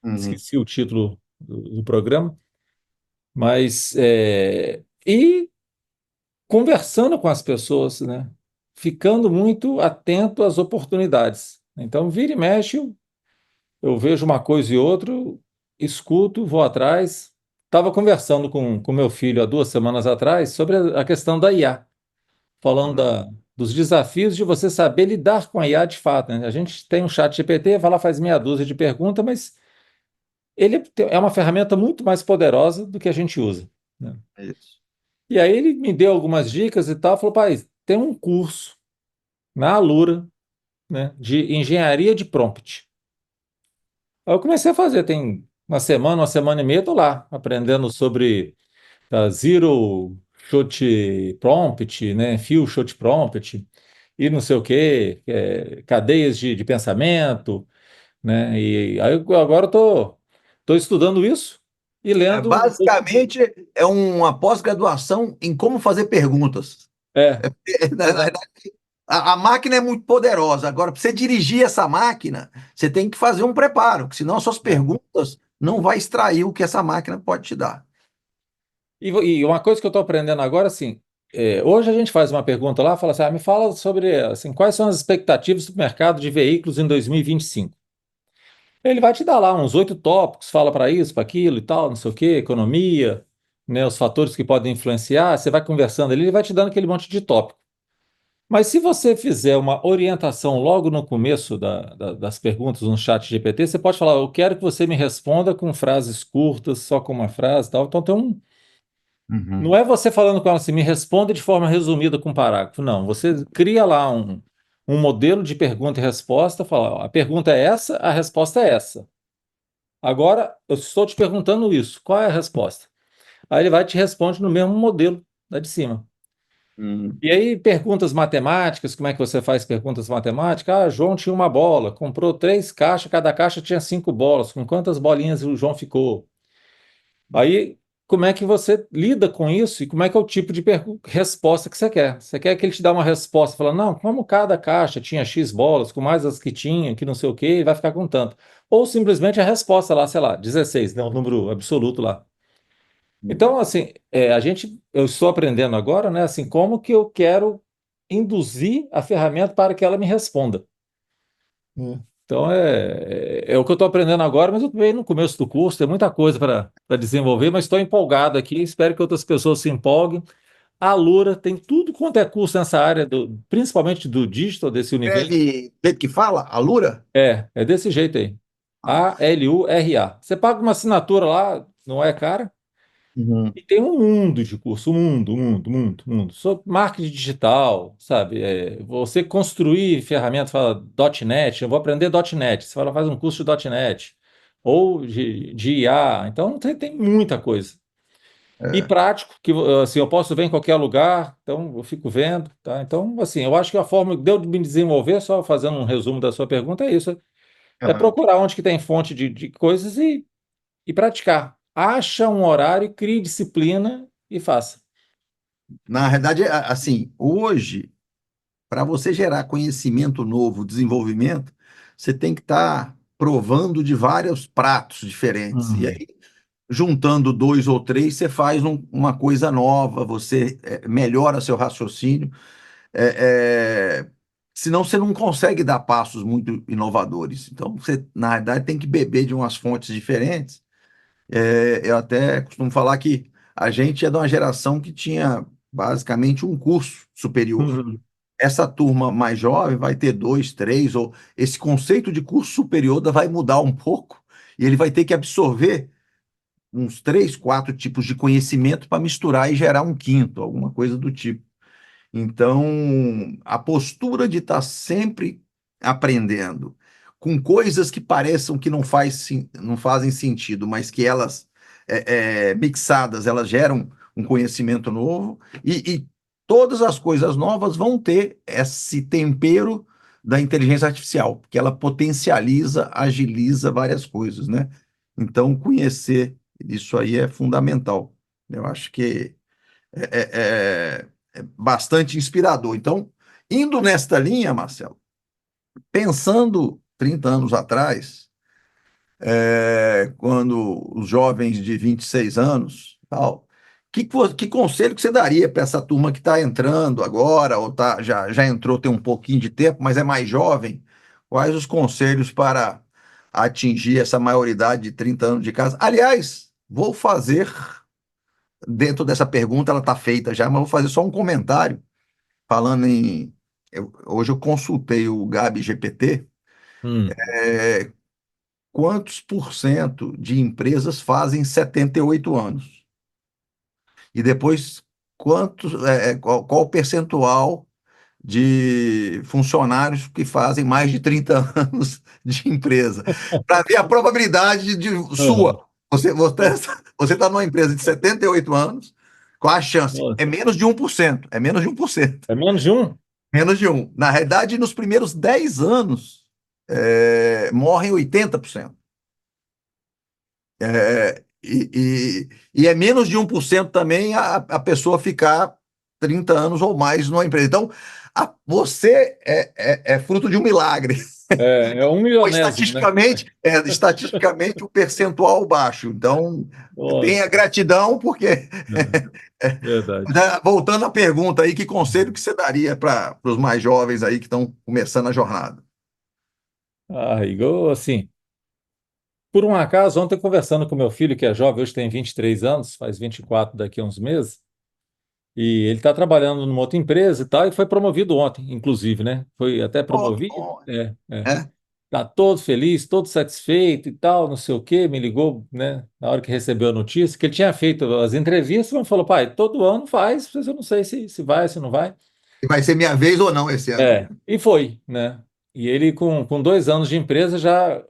uhum. Esqueci o título do programa, mas e conversando com as pessoas, né? Ficando muito atento às oportunidades. Então, vira e mexe, eu vejo uma coisa e outra, escuto, vou atrás. Estava conversando com meu filho há 2 semanas atrás sobre a questão da IA, falando Uhum. dos desafios de você saber lidar com a IA de fato, né? A gente tem um chat GPT, vai lá, faz meia dúzia de perguntas, mas é uma ferramenta muito mais poderosa do que a gente usa, né? Isso. E aí ele me deu algumas dicas e tal, falou, pai, tem um curso na Alura, né, de engenharia de prompt. Aí eu comecei a fazer, tem uma semana e meia, estou lá, aprendendo sobre Zero Shot Prompt, né, Few Shot Prompt, e não sei o quê, cadeias de pensamento, né, e aí agora eu tô estudando isso e lendo. Basicamente, é uma pós-graduação em como fazer perguntas. É, Na verdade, exato. a máquina é muito poderosa. Agora, para você dirigir essa máquina, você tem que fazer um preparo, porque senão as suas perguntas não vai extrair o que essa máquina pode te dar. E uma coisa que eu estou aprendendo agora, assim, hoje a gente faz uma pergunta lá, fala assim, me fala sobre, assim, quais são as expectativas do mercado de veículos em 2025. Ele vai te dar lá uns 8 tópicos, fala para isso, para aquilo e tal, não sei o quê, economia, né, os fatores que podem influenciar, você vai conversando ali, ele vai te dando aquele monte de tópico. Mas se você fizer uma orientação logo no começo das perguntas no chat GPT, você pode falar, eu quero que você me responda com frases curtas, só com uma frase e tal. Então tem um. Não Uhum, é você falando com ela assim, me responda de forma resumida com um parágrafo. Não, você cria lá um modelo de pergunta e resposta, fala, ó, a pergunta é essa, a resposta é essa. Agora, eu estou te perguntando isso, qual é a resposta? Aí ele vai e te responde no mesmo modelo da de cima. uhum. E aí, perguntas matemáticas, como é que você faz perguntas matemáticas? Ah, João tinha uma bola, comprou 3 caixas, cada caixa tinha 5 bolas. Com quantas bolinhas o João ficou? Aí, como é que você lida com isso e como é que é o tipo de resposta que você quer? Você quer que ele te dê uma resposta, falando, não, como cada caixa tinha X bolas, com mais as que tinha, que não sei o quê, e vai ficar com tanto. Ou simplesmente a resposta lá, sei lá, 16, né, um número absoluto lá. Então, assim, eu estou aprendendo agora, né, assim, como que eu quero induzir a ferramenta para que ela me responda. Então, é o que eu estou aprendendo agora, mas eu estou bem no começo do curso, tem muita coisa para desenvolver, mas estou empolgado aqui, espero que outras pessoas se empolguem. A Alura tem tudo quanto é curso nessa área, principalmente do digital, desse universo. Escreve do jeito que fala, Alura? É desse jeito aí. Ah, ALURA. Você paga uma assinatura lá, não é cara? uhum. E tem um mundo de curso, um mundo. Sobre marketing digital, sabe? Você construir ferramentas, fala .NET, eu vou aprender .NET. Você fala, faz um curso de .NET. Ou de IA. Então, tem muita coisa. E prático, que assim, eu posso ver em qualquer lugar, então eu fico vendo, tá? Então, assim, eu acho que a forma de eu me desenvolver, só fazendo um resumo da sua pergunta, é isso. É Aham. procurar onde que tem fonte de coisas e praticar. Acha um horário, crie disciplina e faça. Na realidade, assim, hoje, para você gerar conhecimento novo, desenvolvimento, você tem que estar provando de vários pratos diferentes. E Uhum. aí, juntando dois ou três, você faz uma coisa nova, você melhora seu raciocínio. É, é, senão você não consegue dar passos muito inovadores. Então, você, na verdade, tem que beber de umas fontes diferentes. Eu até costumo falar que a gente é de uma geração que tinha basicamente um curso superior. Uhum. Essa turma mais jovem vai ter dois, três, ou esse conceito de curso superior vai mudar um pouco, e ele vai ter que absorver uns três, quatro tipos de conhecimento para misturar e gerar um quinto, alguma coisa do tipo. Então, a postura de estar sempre aprendendo com coisas que pareçam que não fazem sentido, mas que elas, mixadas, elas geram um conhecimento novo, e todas as coisas novas vão ter esse tempero da inteligência artificial, porque ela potencializa, agiliza várias coisas, né? Então, conhecer isso aí é fundamental. Eu acho que é bastante inspirador. Então, indo nesta linha, Marcelo, pensando 30 anos atrás, quando os jovens de 26 anos, tal, que conselho que você daria para essa turma que está entrando agora, ou já entrou tem um pouquinho de tempo, mas é mais jovem? Quais os conselhos para atingir essa maioridade de 30 anos de casa? Aliás, vou fazer, dentro dessa pergunta, ela está feita já, mas vou fazer só um comentário. Falando em. Hoje eu consultei o Gabi GPT. Hum. é, Quantos por cento de empresas fazem 78 anos? E depois, qual o percentual de funcionários que fazem mais de 30 anos de empresa? Para ver a probabilidade Uhum. sua. Você está numa empresa de 78 anos, qual a chance? Nossa. É menos de 1%. É menos de 1%. É menos de um? Menos de um. Na realidade, nos primeiros 10 anos, morrem 80%. E é menos de 1% também a pessoa ficar 30 anos ou mais numa empresa. Então, você é fruto de um milagre. É um Ou milionésimo, né? estatisticamente, o percentual baixo. Então, tenha Nossa. gratidão, porque. É, verdade. Voltando à pergunta aí, que conselho que você daria para os mais jovens aí que estão começando a jornada? Ah, Igor, assim, por um acaso, ontem conversando com meu filho, que é jovem, hoje tem 23 anos, faz 24 daqui a uns meses, e ele está trabalhando numa outra empresa e tal, e foi promovido ontem, inclusive, né? Foi até Oh, que promovido, bom. é. É, Tá todo feliz, todo satisfeito e tal, não sei o quê, me ligou, né, na hora que recebeu a notícia, que ele tinha feito as entrevistas, mas falou, pai, todo ano faz, mas eu não sei se vai, se não vai. se vai ser minha vez ou não esse ano. E foi, né? E ele, com 2 anos de empresa, já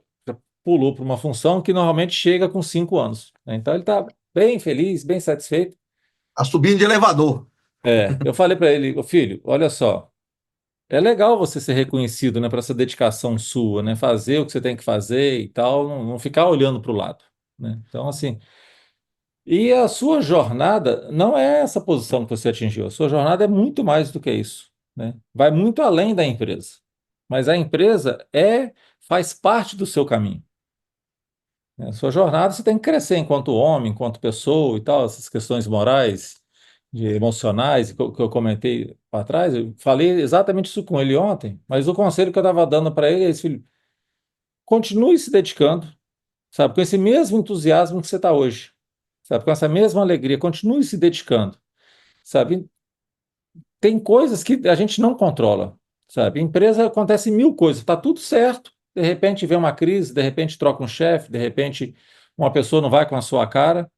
pulou para uma função que normalmente chega com 5 anos, né? Então ele está bem feliz, bem satisfeito. Tá subindo de elevador. Eu falei para ele, ô filho, olha só, é legal você ser reconhecido, né, por essa dedicação sua, né, fazer o que você tem que fazer e tal, não ficar olhando para o lado, né? Então, assim, e a sua jornada não é essa posição que você atingiu, a sua jornada é muito mais do que isso, né? Vai muito além da empresa. Mas a empresa faz parte do seu caminho, né? A sua jornada você tem que crescer enquanto homem, enquanto pessoa e tal, essas questões morais, emocionais que eu comentei para trás, eu falei exatamente isso com ele ontem, mas o conselho que eu estava dando para ele é esse, filho, continue se dedicando, sabe, com esse mesmo entusiasmo que você está hoje, sabe, com essa mesma alegria, continue se dedicando, sabe? Tem coisas que a gente não controla, sabe? Em empresa acontece mil coisas, está tudo certo, de repente vem uma crise, de repente troca um chefe, de repente uma pessoa não vai com a sua cara,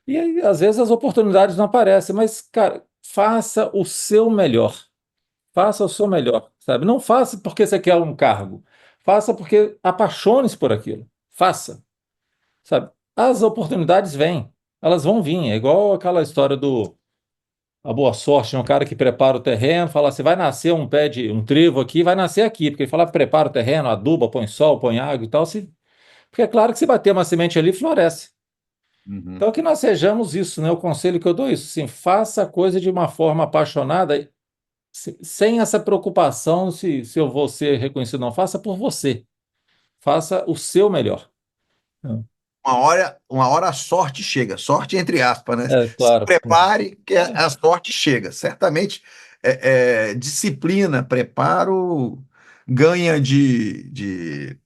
e aí, às vezes as oportunidades não aparecem, mas, cara, faça o seu melhor. Faça o seu melhor, sabe? Não faça porque você quer um cargo. Faça porque apaixone-se por aquilo. Faça, sabe? As oportunidades vêm. elas vão vir. É igual aquela história do a boa sorte, né? Um cara que prepara o terreno, fala assim, vai nascer um pé de um trevo aqui, vai nascer aqui, porque ele fala, prepara o terreno, aduba, põe sol, põe água e tal, porque é claro que se bater uma semente ali, floresce. Uhum. Então que nós sejamos isso, né? O conselho que eu dou é isso, sim, faça a coisa de uma forma apaixonada, sem essa preocupação se eu vou ser reconhecido ou não, faça por você, faça o seu melhor. Uma hora a sorte chega, sorte entre aspas, né? É, Se claro. prepare que É, a sorte chega. Certamente, disciplina, preparo ganha de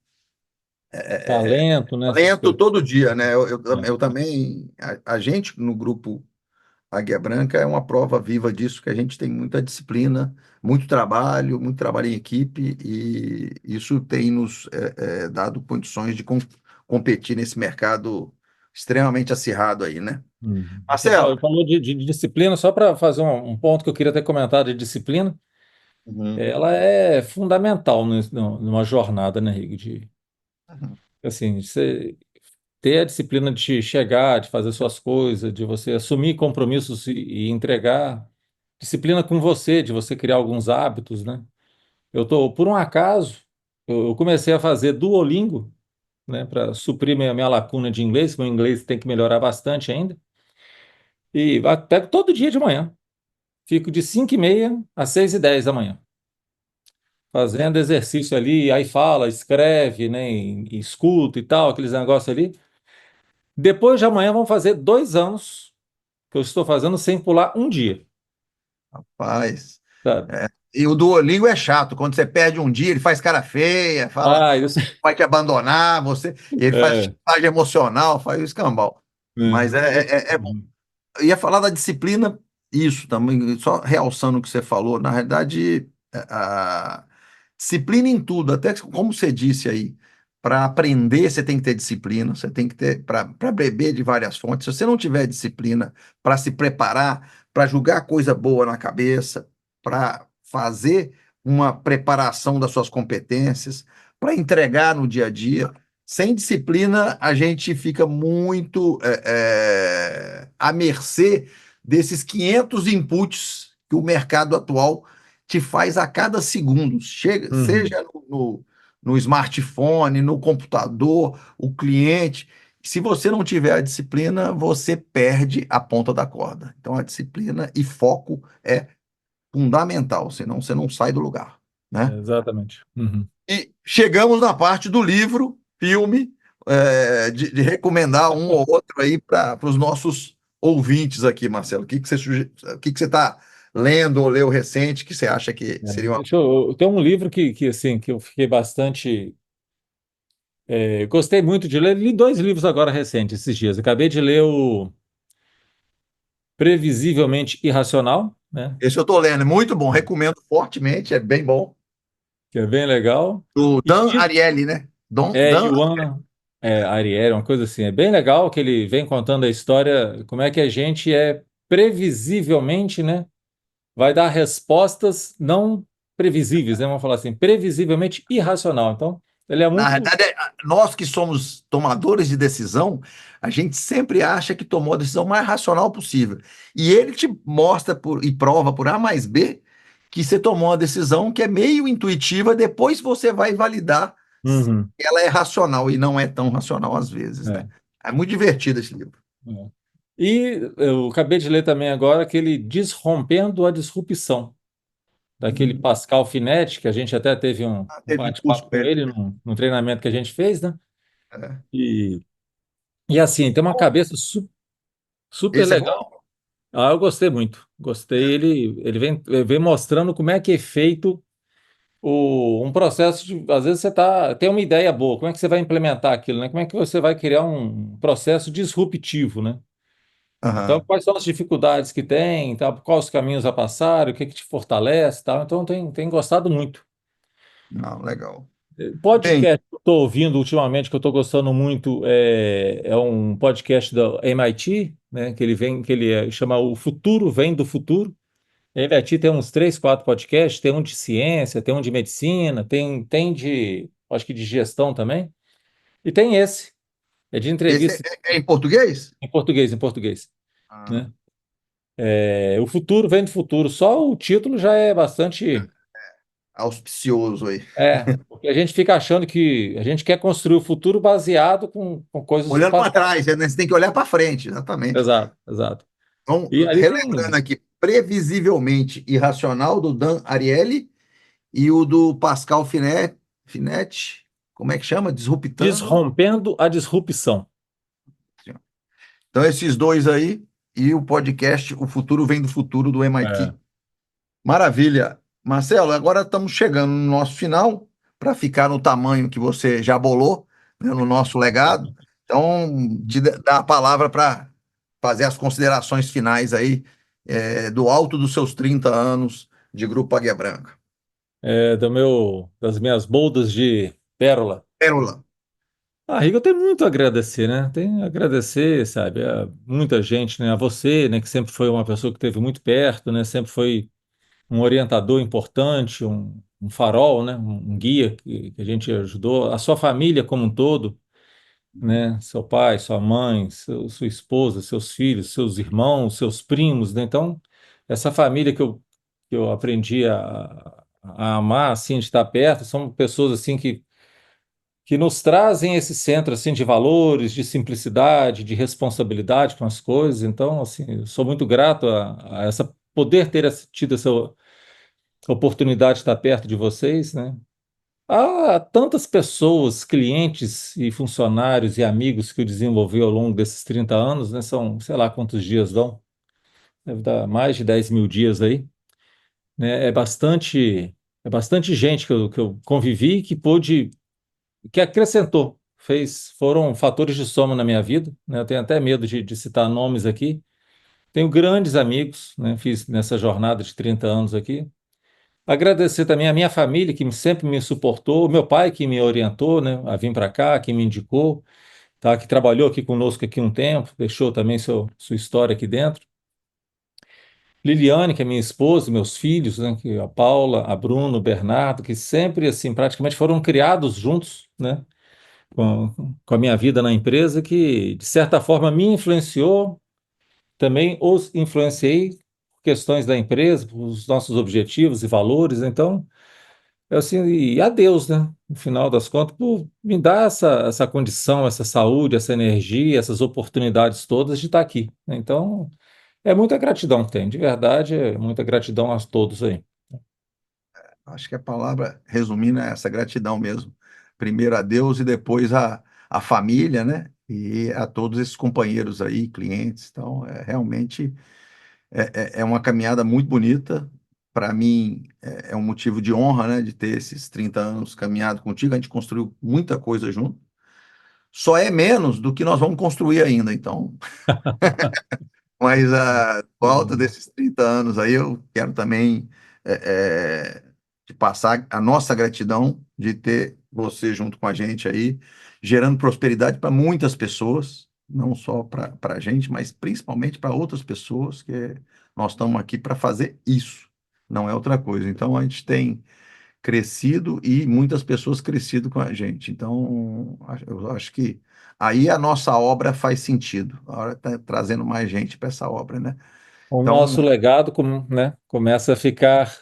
talento, né? Essas talento coisas. todo dia, né? É. Eu também, a gente no grupo Águia Branca é uma prova viva disso, que a gente tem muita disciplina, muito trabalho em equipe, e isso tem nos dado condições de competir nesse mercado extremamente acirrado aí, né? Você Marcelo, falou de disciplina, só para fazer um ponto que eu queria ter comentado de disciplina, uhum, ela é fundamental numa jornada, né, Rigo? uhum, Assim, você ter a disciplina de chegar, de fazer suas coisas, de você assumir compromissos e entregar, disciplina com você, de você criar alguns hábitos, né? Por um acaso, eu comecei a fazer Duolingo, né, para suprir minha lacuna de inglês, meu inglês tem que melhorar bastante ainda, e pego todo dia de manhã. Fico de 5h30 às 6h10 da manhã, fazendo exercício ali, aí fala, escreve, né, e escuta e tal, aqueles negócios ali. Depois de amanhã vão fazer 2 anos que eu estou fazendo sem pular um dia, rapaz. sabe? É, e o Duolingo é chato, quando você perde um dia, ele faz cara feia, fala Ah, isso. vai te abandonar, e ele faz É, chantagem emocional, faz o escambau. Mas é. bom. Eu ia falar da disciplina, isso também, só realçando o que você falou, na realidade, a disciplina em tudo, até como você disse aí, para aprender você tem que ter disciplina, você tem que ter, para beber de várias fontes, se você não tiver disciplina para se preparar, para julgar coisa boa na cabeça, para fazer uma preparação das suas competências, para entregar no dia a dia, sem disciplina, a gente fica muito à mercê desses 500 inputs que o mercado atual te faz a cada segundo. Chega, Uhum. seja no smartphone, no computador, o cliente. Se você não tiver a disciplina, você perde a ponta da corda. Então, a disciplina e foco é fundamental, senão você não sai do lugar, né? Exatamente. Uhum. E chegamos na parte do livro, filme, de recomendar um ou outro aí para os nossos ouvintes aqui, Marcelo. O que você está lendo ou leu recente que você acha que É, seria uma. tem um livro assim, que eu fiquei bastante. Gostei muito de ler. Li 2 livros agora recentes, esses dias. Acabei de ler o Previsivelmente Irracional, né? Esse eu estou lendo, é muito bom, recomendo fortemente, é bem bom. Que é bem legal. Do E Dan Ariely, né? Dan, Yuan Ariely, uma coisa assim. É bem legal que ele vem contando a história, como é que a gente previsivelmente, né? Vai dar respostas não previsíveis, né? Vamos falar assim, previsivelmente irracional. Então, ele é na muito. verdade, nós que somos tomadores de decisão, a gente sempre acha que tomou a decisão mais racional possível. E ele te mostra e prova por A mais B que você tomou uma decisão que é meio intuitiva, depois você vai validar se Uhum, ela é racional e não é tão racional às vezes, né? é, É muito divertido esse livro. é. E eu acabei de ler também agora aquele Desrompendo a Disrupção, daquele Hum. Pascal Finetti, que a gente até teve um Teve um curso bate-papo com com ele. ele num treinamento que a gente fez, né? É. E, e assim, tem uma cabeça super Esse é bom? legal. Ah, eu gostei muito. Gostei. Ele vem mostrando como é que é feito um processo de. Às vezes você tem uma ideia boa, como é que você vai implementar aquilo, né? Como é que você vai criar um processo disruptivo, né? Então, Aham. quais são as dificuldades que tem, tá? Quais os caminhos a passar, o que que te fortalece, tal. Então, tem gostado muito. Não, legal. Bem, Podcast que eu estou ouvindo ultimamente, que eu estou gostando muito, é um podcast da MIT, né? Chama O Futuro Vem do Futuro. A MIT tem uns 3, 4 podcasts, tem um de ciência, tem um de medicina, tem acho que de gestão também, e tem esse. É de Esse entrevista é em português? em português, Ah, né? O futuro vem do futuro. Só o título já é bastante. auspicioso aí. Porque a gente fica achando que a gente quer construir o futuro baseado com coisas do Olhando para passado. trás, né? Você tem que olhar para frente, exatamente. Exato, exato. Então, E ali relembrando tem aqui, previsivelmente irracional do Dan Ariely e o do Pascal Finetti, como é que chama? Disruptando. Desrompendo a Disrupção. Então, esses dois aí e o podcast O Futuro Vem do Futuro do É. MIT. Maravilha. Marcelo, agora estamos chegando no nosso final para ficar no tamanho que você já bolou, né, no nosso legado. Então, dar a palavra para fazer as considerações finais aí, do alto dos seus 30 anos de Grupo Águia Branca. Das minhas boldas de pérola. Pérola. Riga, eu tenho muito a agradecer, né? Tenho a agradecer, sabe, a muita gente, né? A você, né? Que sempre foi uma pessoa que esteve muito perto, né? Sempre foi um orientador importante, um farol, né? Um guia que a gente ajudou. A sua família como um todo, né? Seu pai, sua mãe, sua esposa, seus filhos, seus irmãos, seus primos, né? Então, essa família que eu aprendi a amar, assim, de estar perto, são pessoas, assim, que nos trazem esse centro, assim, de valores, de simplicidade, de responsabilidade com as coisas. Então, assim, eu sou muito grato a poder ter tido essa oportunidade de estar perto de vocês, né? Há tantas pessoas, clientes e funcionários e amigos que eu desenvolvi ao longo desses 30 anos, né? São, sei lá quantos dias dão, deve dar mais de 10 mil dias aí, né? É bastante gente que eu convivi que pôde, que acrescentou, foram fatores de soma na minha vida, né? Eu tenho até medo de citar nomes aqui. Tenho grandes amigos, né? Fiz nessa jornada de 30 anos aqui. Agradecer também a minha família, que sempre me suportou, meu pai, que me orientou, né, a vir para cá, que me indicou, tá, que trabalhou aqui conosco aqui um tempo, deixou também sua história aqui dentro. Liliane, que é minha esposa, meus filhos, né, que a Paula, a Bruno, o Bernardo, que sempre, assim, praticamente foram criados juntos, né, com a minha vida na empresa, que, de certa forma, me influenciou, também os influenciei por questões da empresa, os nossos objetivos e valores, então. Assim, e a Deus, né? No final das contas, por me dar essa condição, essa saúde, essa energia, essas oportunidades todas de estar aqui, né? Então, é muita gratidão que tem, de verdade, é muita gratidão a todos aí. Acho que a palavra, resumindo, é essa gratidão mesmo. Primeiro a Deus e depois a família, né? E a todos esses companheiros aí, clientes. Então, realmente é uma caminhada muito bonita. Para mim, é um motivo de honra, né? De ter esses 30 anos caminhado contigo. A gente construiu muita coisa junto. Só é menos do que nós vamos construir ainda. Então, mas por volta desses 30 anos aí, eu quero também de passar a nossa gratidão de ter você junto com a gente aí, gerando prosperidade para muitas pessoas, não só para a gente, mas principalmente para outras pessoas, que nós estamos aqui para fazer isso, não é outra coisa. Então, a gente tem crescido e muitas pessoas crescido com a gente. Então, eu acho que aí a nossa obra faz sentido. A hora está trazendo mais gente para essa obra, né? O Então, nosso legado, né, começa a ficar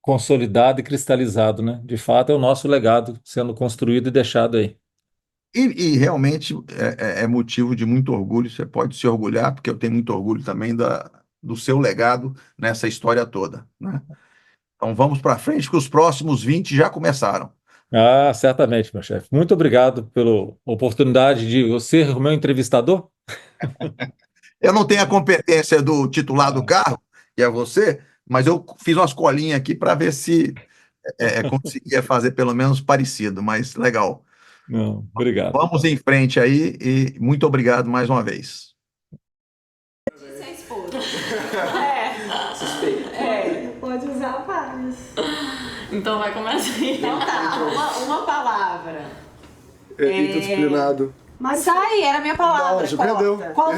consolidado e cristalizado, né? De fato, é o nosso legado sendo construído e deixado aí. e realmente é motivo de muito orgulho. Você pode se orgulhar, porque eu tenho muito orgulho também do seu legado nessa história toda, né? Então, vamos para frente, que os próximos 20 já começaram. Certamente, meu chefe. Muito obrigado pela oportunidade de eu ser o meu entrevistador. Eu não tenho a competência do titular do carro, que é você, mas eu fiz umas colinhas aqui para ver se conseguia fazer pelo menos parecido, mas legal. Não, obrigado. Vamos em frente aí e muito obrigado mais uma vez. Sem esposa. Suspeito. Pode usar vários. Então vai começar aí. Então tá, uma palavra. Indisciplinado. Sai, era a minha palavra. Não, você perdeu. Qual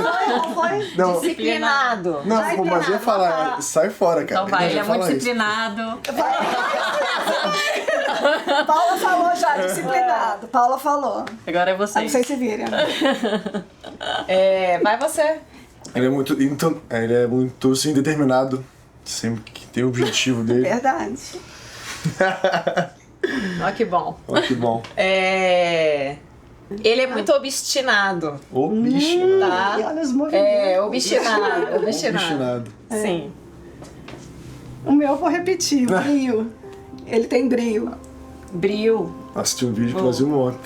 foi? Não, Disciplinado. não, mas eu ia falar, sai fora, cara. Então vai, ele é muito Fala isso. disciplinado. Paula falou já, disciplinado. Paula falou. Agora é Pra você. vocês se virem. Vai você. Ele é muito assim, determinado. Sempre que tem o objetivo dele. Verdade. Ó, que bom. Olha que bom. Ele é muito obstinado. Ô, bicho. Tá? E olha os movimentos. Obstinado. Obstinado. Sim. O meu eu vou repetir, o brio. Ele tem brio. Brio. Assisti um vídeo que nós vimos ontem.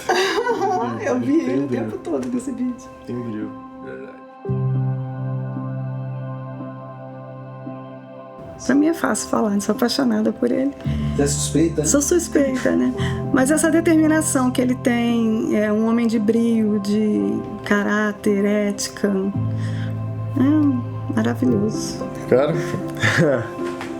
Eu vi Tem ele o brio. tempo todo nesse vídeo. Tem brilho. Verdade. Pra mim é fácil falar, sou apaixonada por ele. Você é suspeita? Sou suspeita, né? Mas essa determinação que ele tem, é um homem de brio, de caráter, ética, é maravilhoso. Cara,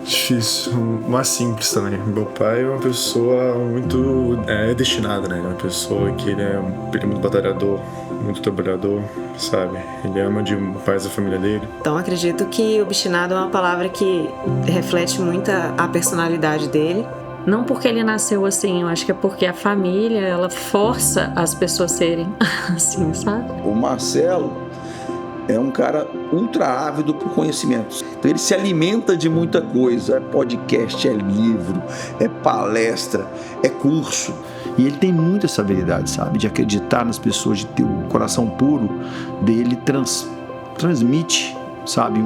difícil, mas simples também. Meu pai é uma pessoa muito destinada, né? É uma pessoa que ele é muito batalhador, muito trabalhador, sabe? Ele ama demais a família dele. Então acredito que obstinado é uma palavra que reflete muito a personalidade dele. Não porque ele nasceu assim, eu acho que é porque a família, ela força as pessoas a serem assim, sabe? O Marcelo é um cara ultra ávido por conhecimentos. Então ele se alimenta de muita coisa. É podcast, é livro, é palestra, é curso. E ele tem muita essa habilidade, sabe? De acreditar nas pessoas, de ter o coração puro dele, transmite, sabe?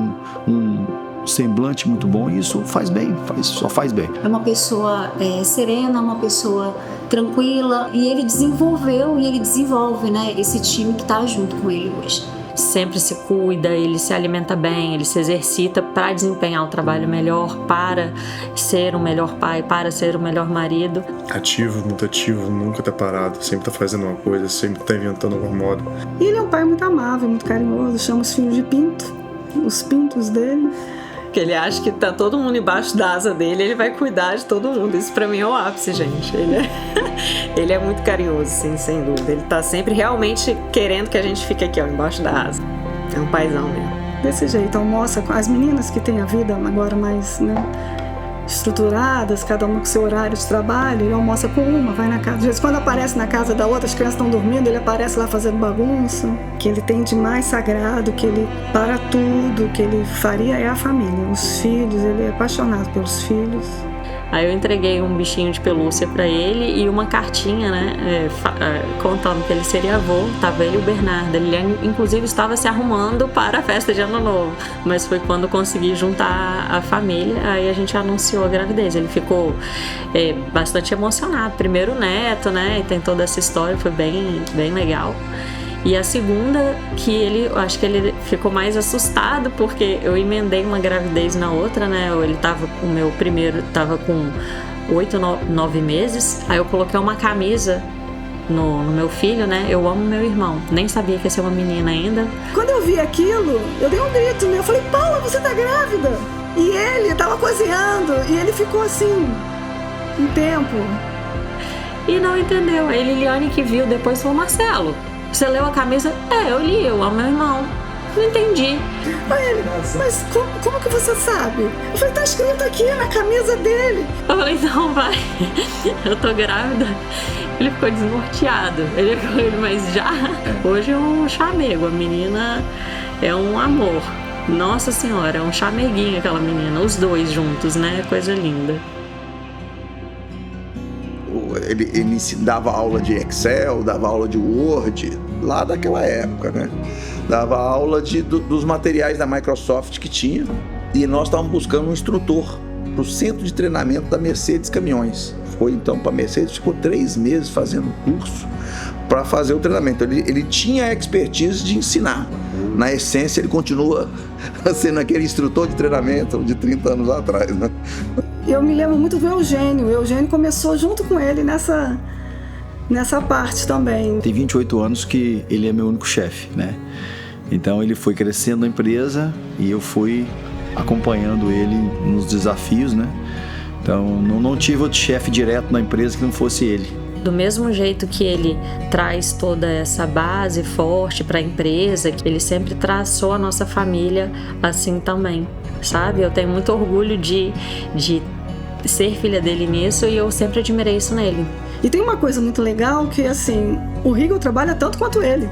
Um semblante muito bom, e isso faz bem, só faz bem. É uma pessoa serena, uma pessoa tranquila, e ele desenvolveu e ele desenvolve, né, esse time que está junto com ele hoje. Sempre se cuida, ele se alimenta bem, ele se exercita para desempenhar o trabalho melhor, para ser um melhor pai, para ser o melhor marido. Ativo, muito ativo, nunca tá parado, sempre tá fazendo uma coisa, sempre tá inventando alguma moda. E ele é um pai muito amável, muito carinhoso, chama os filhos de Pinto, os pintos dele. Que ele acha que tá todo mundo embaixo da asa dele, ele vai cuidar de todo mundo. Isso pra mim é o ápice, gente. Ele é muito carinhoso, sim, sem dúvida. Ele tá sempre realmente querendo que a gente fique aqui, ó, embaixo da asa. É um paizão mesmo. Desse jeito, almoça com as meninas que têm a vida agora mais, né, estruturadas, cada uma com seu horário de trabalho, ele almoça com uma, vai na casa. Às vezes, quando aparece na casa da outra, as crianças estão dormindo, ele aparece lá fazendo bagunça. O que ele tem de mais sagrado, que ele para tudo, que ele faria é a família, os filhos, ele é apaixonado pelos filhos. Aí eu entreguei um bichinho de pelúcia pra ele e uma cartinha, né, contando que ele seria avô. Tava ele e o Bernardo. Ele, inclusive, estava se arrumando para a festa de Ano Novo. Mas foi quando consegui juntar a família, aí a gente anunciou a gravidez. Ele ficou bastante emocionado. Primeiro neto, né, e tem toda essa história, foi bem, bem legal. E a segunda, que acho que ele ficou mais assustado, porque eu emendei uma gravidez na outra, né? O meu primeiro tava com 8, 9 meses, aí eu coloquei uma camisa no meu filho, né? Eu amo meu irmão, nem sabia que ia ser uma menina ainda. Quando eu vi aquilo, eu dei um grito, né? Eu falei, Paula, você tá grávida? E ele tava cozinhando, e ele ficou assim, um tempo. E não entendeu. Aí Liliane, que viu depois, falou, Marcelo, você leu a camisa? Eu li, eu amo meu irmão. Não entendi. Aí ele, mas como que você sabe? Eu falei, tá escrito aqui na camisa dele. Eu falei, então vai, eu tô grávida. Ele ficou desnorteado. Ele falou, mas já, hoje é um chamego, a menina é um amor. Nossa Senhora, é um chameguinho aquela menina, os dois juntos, né? Coisa linda. Ele dava aula de Excel, dava aula de Word, lá daquela época, né? Dava aula dos materiais da Microsoft que tinha. E nós estávamos buscando um instrutor para o centro de treinamento da Mercedes Caminhões. Foi então para a Mercedes, ficou 3 meses fazendo curso para fazer o treinamento. Ele tinha a expertise de ensinar. Na essência, ele continua sendo aquele instrutor de treinamento de 30 anos atrás, né? Eu me lembro muito do Eugênio. O Eugênio começou junto com ele nessa parte também. Tem 28 anos que ele é meu único chefe, né? Então ele foi crescendo na empresa e eu fui acompanhando ele nos desafios, né? Então não tive outro chefe direto na empresa que não fosse ele. Do mesmo jeito que ele traz toda essa base forte para a empresa, que ele sempre traçou a nossa família assim também, sabe? Eu tenho muito orgulho de ser filha dele nisso e eu sempre admirei isso nele. E tem uma coisa muito legal que, assim, o Rigel trabalha tanto quanto ele.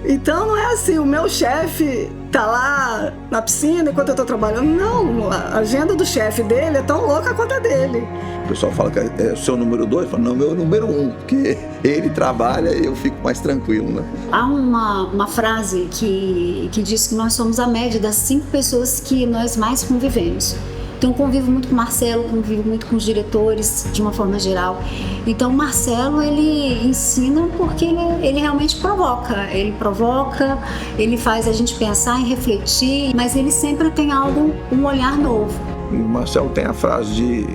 Então não é assim, o meu chefe tá lá na piscina enquanto eu tô trabalhando. Não, a agenda do chefe dele é tão louca quanto a dele. O pessoal fala que é o seu número 2, fala, não, meu número 1, porque ele trabalha e eu fico mais tranquilo, né? Há uma frase que diz que nós somos a média das 5 pessoas que nós mais convivemos. Então eu convivo muito com o Marcelo, convivo muito com os diretores, de uma forma geral. Então o Marcelo, ele ensina porque ele realmente provoca. Ele provoca, ele faz a gente pensar e refletir, mas ele sempre tem um olhar novo. O Marcelo tem a frase de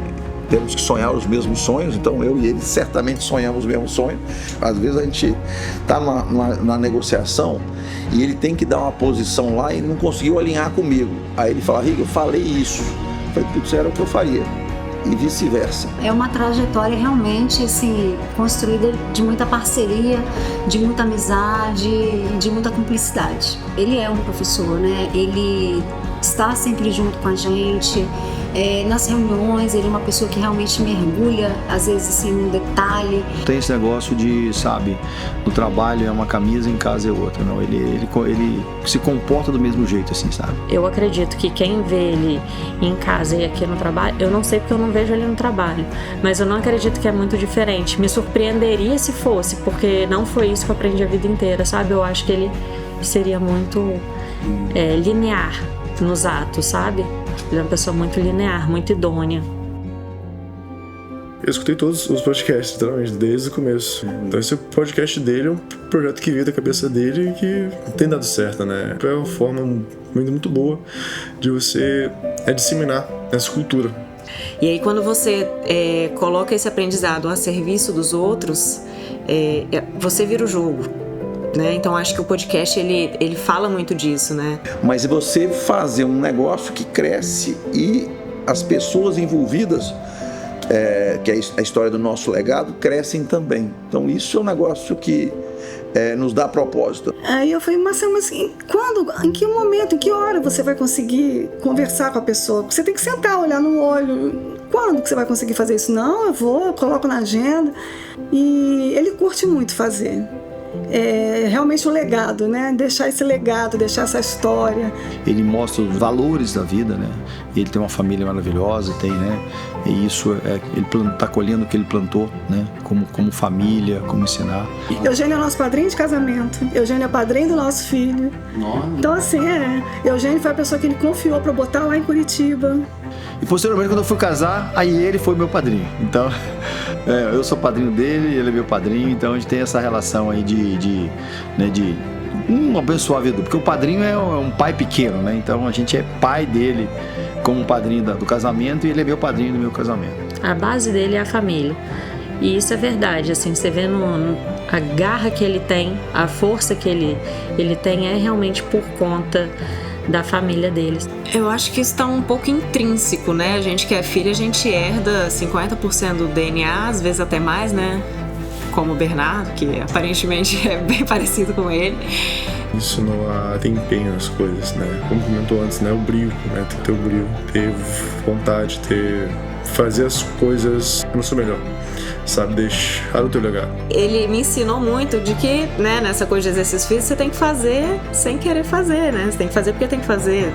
temos que sonhar os mesmos sonhos, então eu e ele certamente sonhamos o mesmo sonho. Às vezes a gente está numa negociação e ele tem que dar uma posição lá e não conseguiu alinhar comigo. Aí ele fala, Rigel, eu falei isso. Falei, putz, era o que eu faria. E vice-versa. É uma trajetória realmente assim, construída de muita parceria, de muita amizade, de muita cumplicidade. Ele é um professor, né? Ele está sempre junto com a gente. Nas reuniões, ele é uma pessoa que realmente mergulha, às vezes assim, num detalhe. Tem esse negócio de, sabe, no trabalho é uma camisa, em casa é outra, não? Ele se comporta do mesmo jeito, assim, sabe? Eu acredito que quem vê ele em casa e aqui no trabalho, eu não sei porque eu não vejo ele no trabalho, mas eu não acredito que é muito diferente. Me surpreenderia se fosse, porque não foi isso que eu aprendi a vida inteira, sabe? Eu acho que ele seria muito linear nos atos, sabe? Ele é uma pessoa muito linear, muito idônea. Eu escutei todos os podcasts, literalmente, desde o começo. Então esse podcast dele é um projeto que veio da cabeça dele e que tem dado certo, né? É uma forma muito boa de você disseminar essa cultura. E aí quando você coloca esse aprendizado a serviço dos outros, você vira o jogo. Né? Então acho que o podcast ele fala muito disso, né? Mas você fazer um negócio que cresce e as pessoas envolvidas, que é a história do nosso legado, crescem também. Então isso é um negócio que nos dá propósito. Aí eu falei, Marcelo, mas quando, em que momento, em que hora você vai conseguir conversar com a pessoa? Você tem que sentar, olhar no olho. Quando que você vai conseguir fazer isso? Não, eu coloco na agenda. E ele curte muito fazer. Realmente um legado, né? Deixar esse legado, deixar essa história. Ele mostra os valores da vida, né? Ele tem uma família maravilhosa, tem, né? E isso ele está colhendo o que ele plantou, né? Como família, como ensinar. Eugênio é nosso padrinho de casamento. Eugênio é padrinho do nosso filho. Nossa. Então assim, Eugênio foi a pessoa que ele confiou para botar lá em Curitiba. E posteriormente, quando eu fui casar, aí ele foi meu padrinho. Então, eu sou padrinho dele, ele é meu padrinho. Então a gente tem essa relação aí de abençoar a vida. Porque o padrinho é um pai pequeno, né? Então a gente é pai dele como padrinho do casamento e ele é meu padrinho do meu casamento. A base dele é a família. E isso é verdade, assim, você vê a garra que ele tem, a força que ele tem é realmente por conta da família deles. Eu acho que isso está um pouco intrínseco, né? A gente que é filha, a gente herda 50% do DNA, às vezes até mais, né? Como o Bernardo, que aparentemente é bem parecido com ele. Ensinou a ter empenho nas coisas, né? Como comentou antes, né? O brio, né? Tem que ter o brio, ter vontade, fazer as coisas no seu melhor. Sabe, deixar o teu legado. Ele me ensinou muito de que, né, nessa coisa de exercício físico, você tem que fazer sem querer fazer, né? Você tem que fazer porque tem que fazer.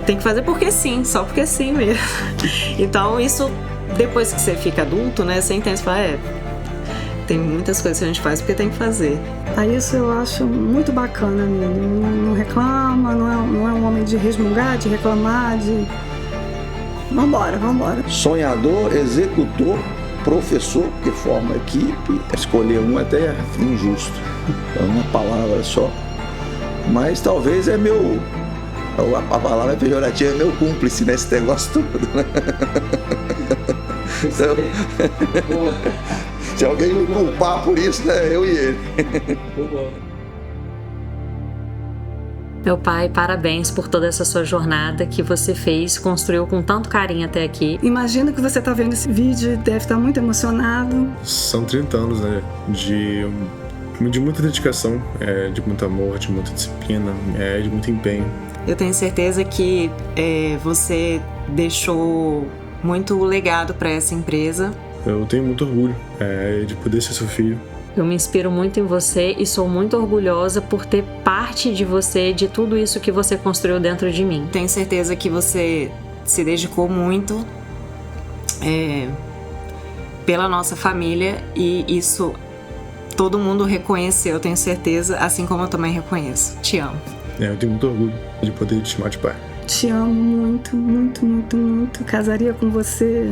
Tem que fazer porque sim, só porque sim mesmo. Então, isso, depois que você fica adulto, né, você entende, você fala, tem muitas coisas que a gente faz porque tem que fazer. Aí isso eu acho muito bacana nele. Não reclama, não é um homem de resmungar, de reclamar, de... Vambora. Sonhador, executor, professor, que forma equipe. Escolher um até é injusto. É uma palavra só. Mas talvez a palavra pejorativa é meu cúmplice nesse negócio todo, né? Então, se alguém me culpar por isso, né? Eu e ele. Meu pai, parabéns por toda essa sua jornada que você fez, construiu com tanto carinho até aqui. Imagino que você está vendo esse vídeo e deve estar muito emocionado. São 30 anos, né, de muita dedicação, de muito amor, de muita disciplina, de muito empenho. Eu tenho certeza que você deixou muito legado para essa empresa. Eu tenho muito orgulho de poder ser seu filho. Eu me inspiro muito em você e sou muito orgulhosa por ter parte de você, de tudo isso que você construiu dentro de mim. Tenho certeza que você se dedicou muito pela nossa família e isso todo mundo reconheceu, tenho certeza, assim como eu também reconheço. Te amo. Eu tenho muito orgulho de poder te chamar de pai. Te amo muito, muito, muito, muito. Casaria com você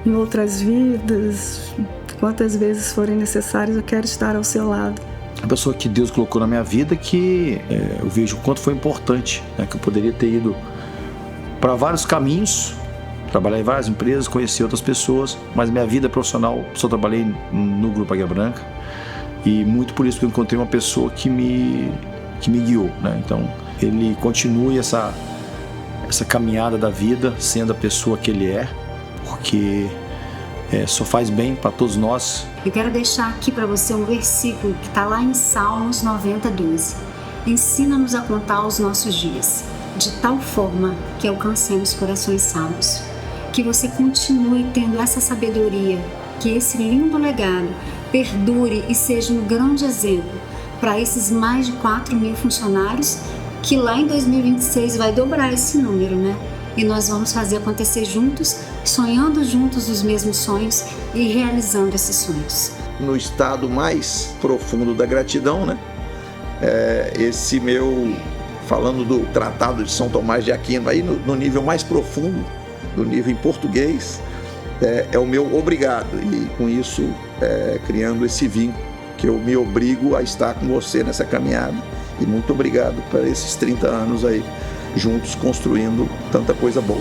em outras vidas. Quantas vezes forem necessárias, eu quero estar ao seu lado. A pessoa que Deus colocou na minha vida que eu vejo o quanto foi importante, né, que eu poderia ter ido para vários caminhos, trabalhar em várias empresas, conhecer outras pessoas, mas minha vida profissional, só trabalhei no Grupo Águia Branca e muito por isso que eu encontrei uma pessoa que me guiou, né? Então ele continue essa caminhada da vida sendo a pessoa que ele é, porque só faz bem para todos nós. Eu quero deixar aqui para você um versículo que está lá em Salmos 90:12. Ensina-nos a contar os nossos dias, de tal forma que alcancemos corações salvos. Que você continue tendo essa sabedoria, que esse lindo legado perdure e seja um grande exemplo para esses mais de 4.000 funcionários, que lá em 2026 vai dobrar esse número, né? E nós vamos fazer acontecer juntos, sonhando juntos os mesmos sonhos e realizando esses sonhos. No estado mais profundo da gratidão, né? Esse meu, falando do Tratado de São Tomás de Aquino, aí no nível mais profundo, do nível em português, é o meu obrigado. E com isso, criando esse vínculo, que eu me obrigo a estar com você nessa caminhada. E muito obrigado por esses 30 anos aí, juntos construindo tanta coisa boa.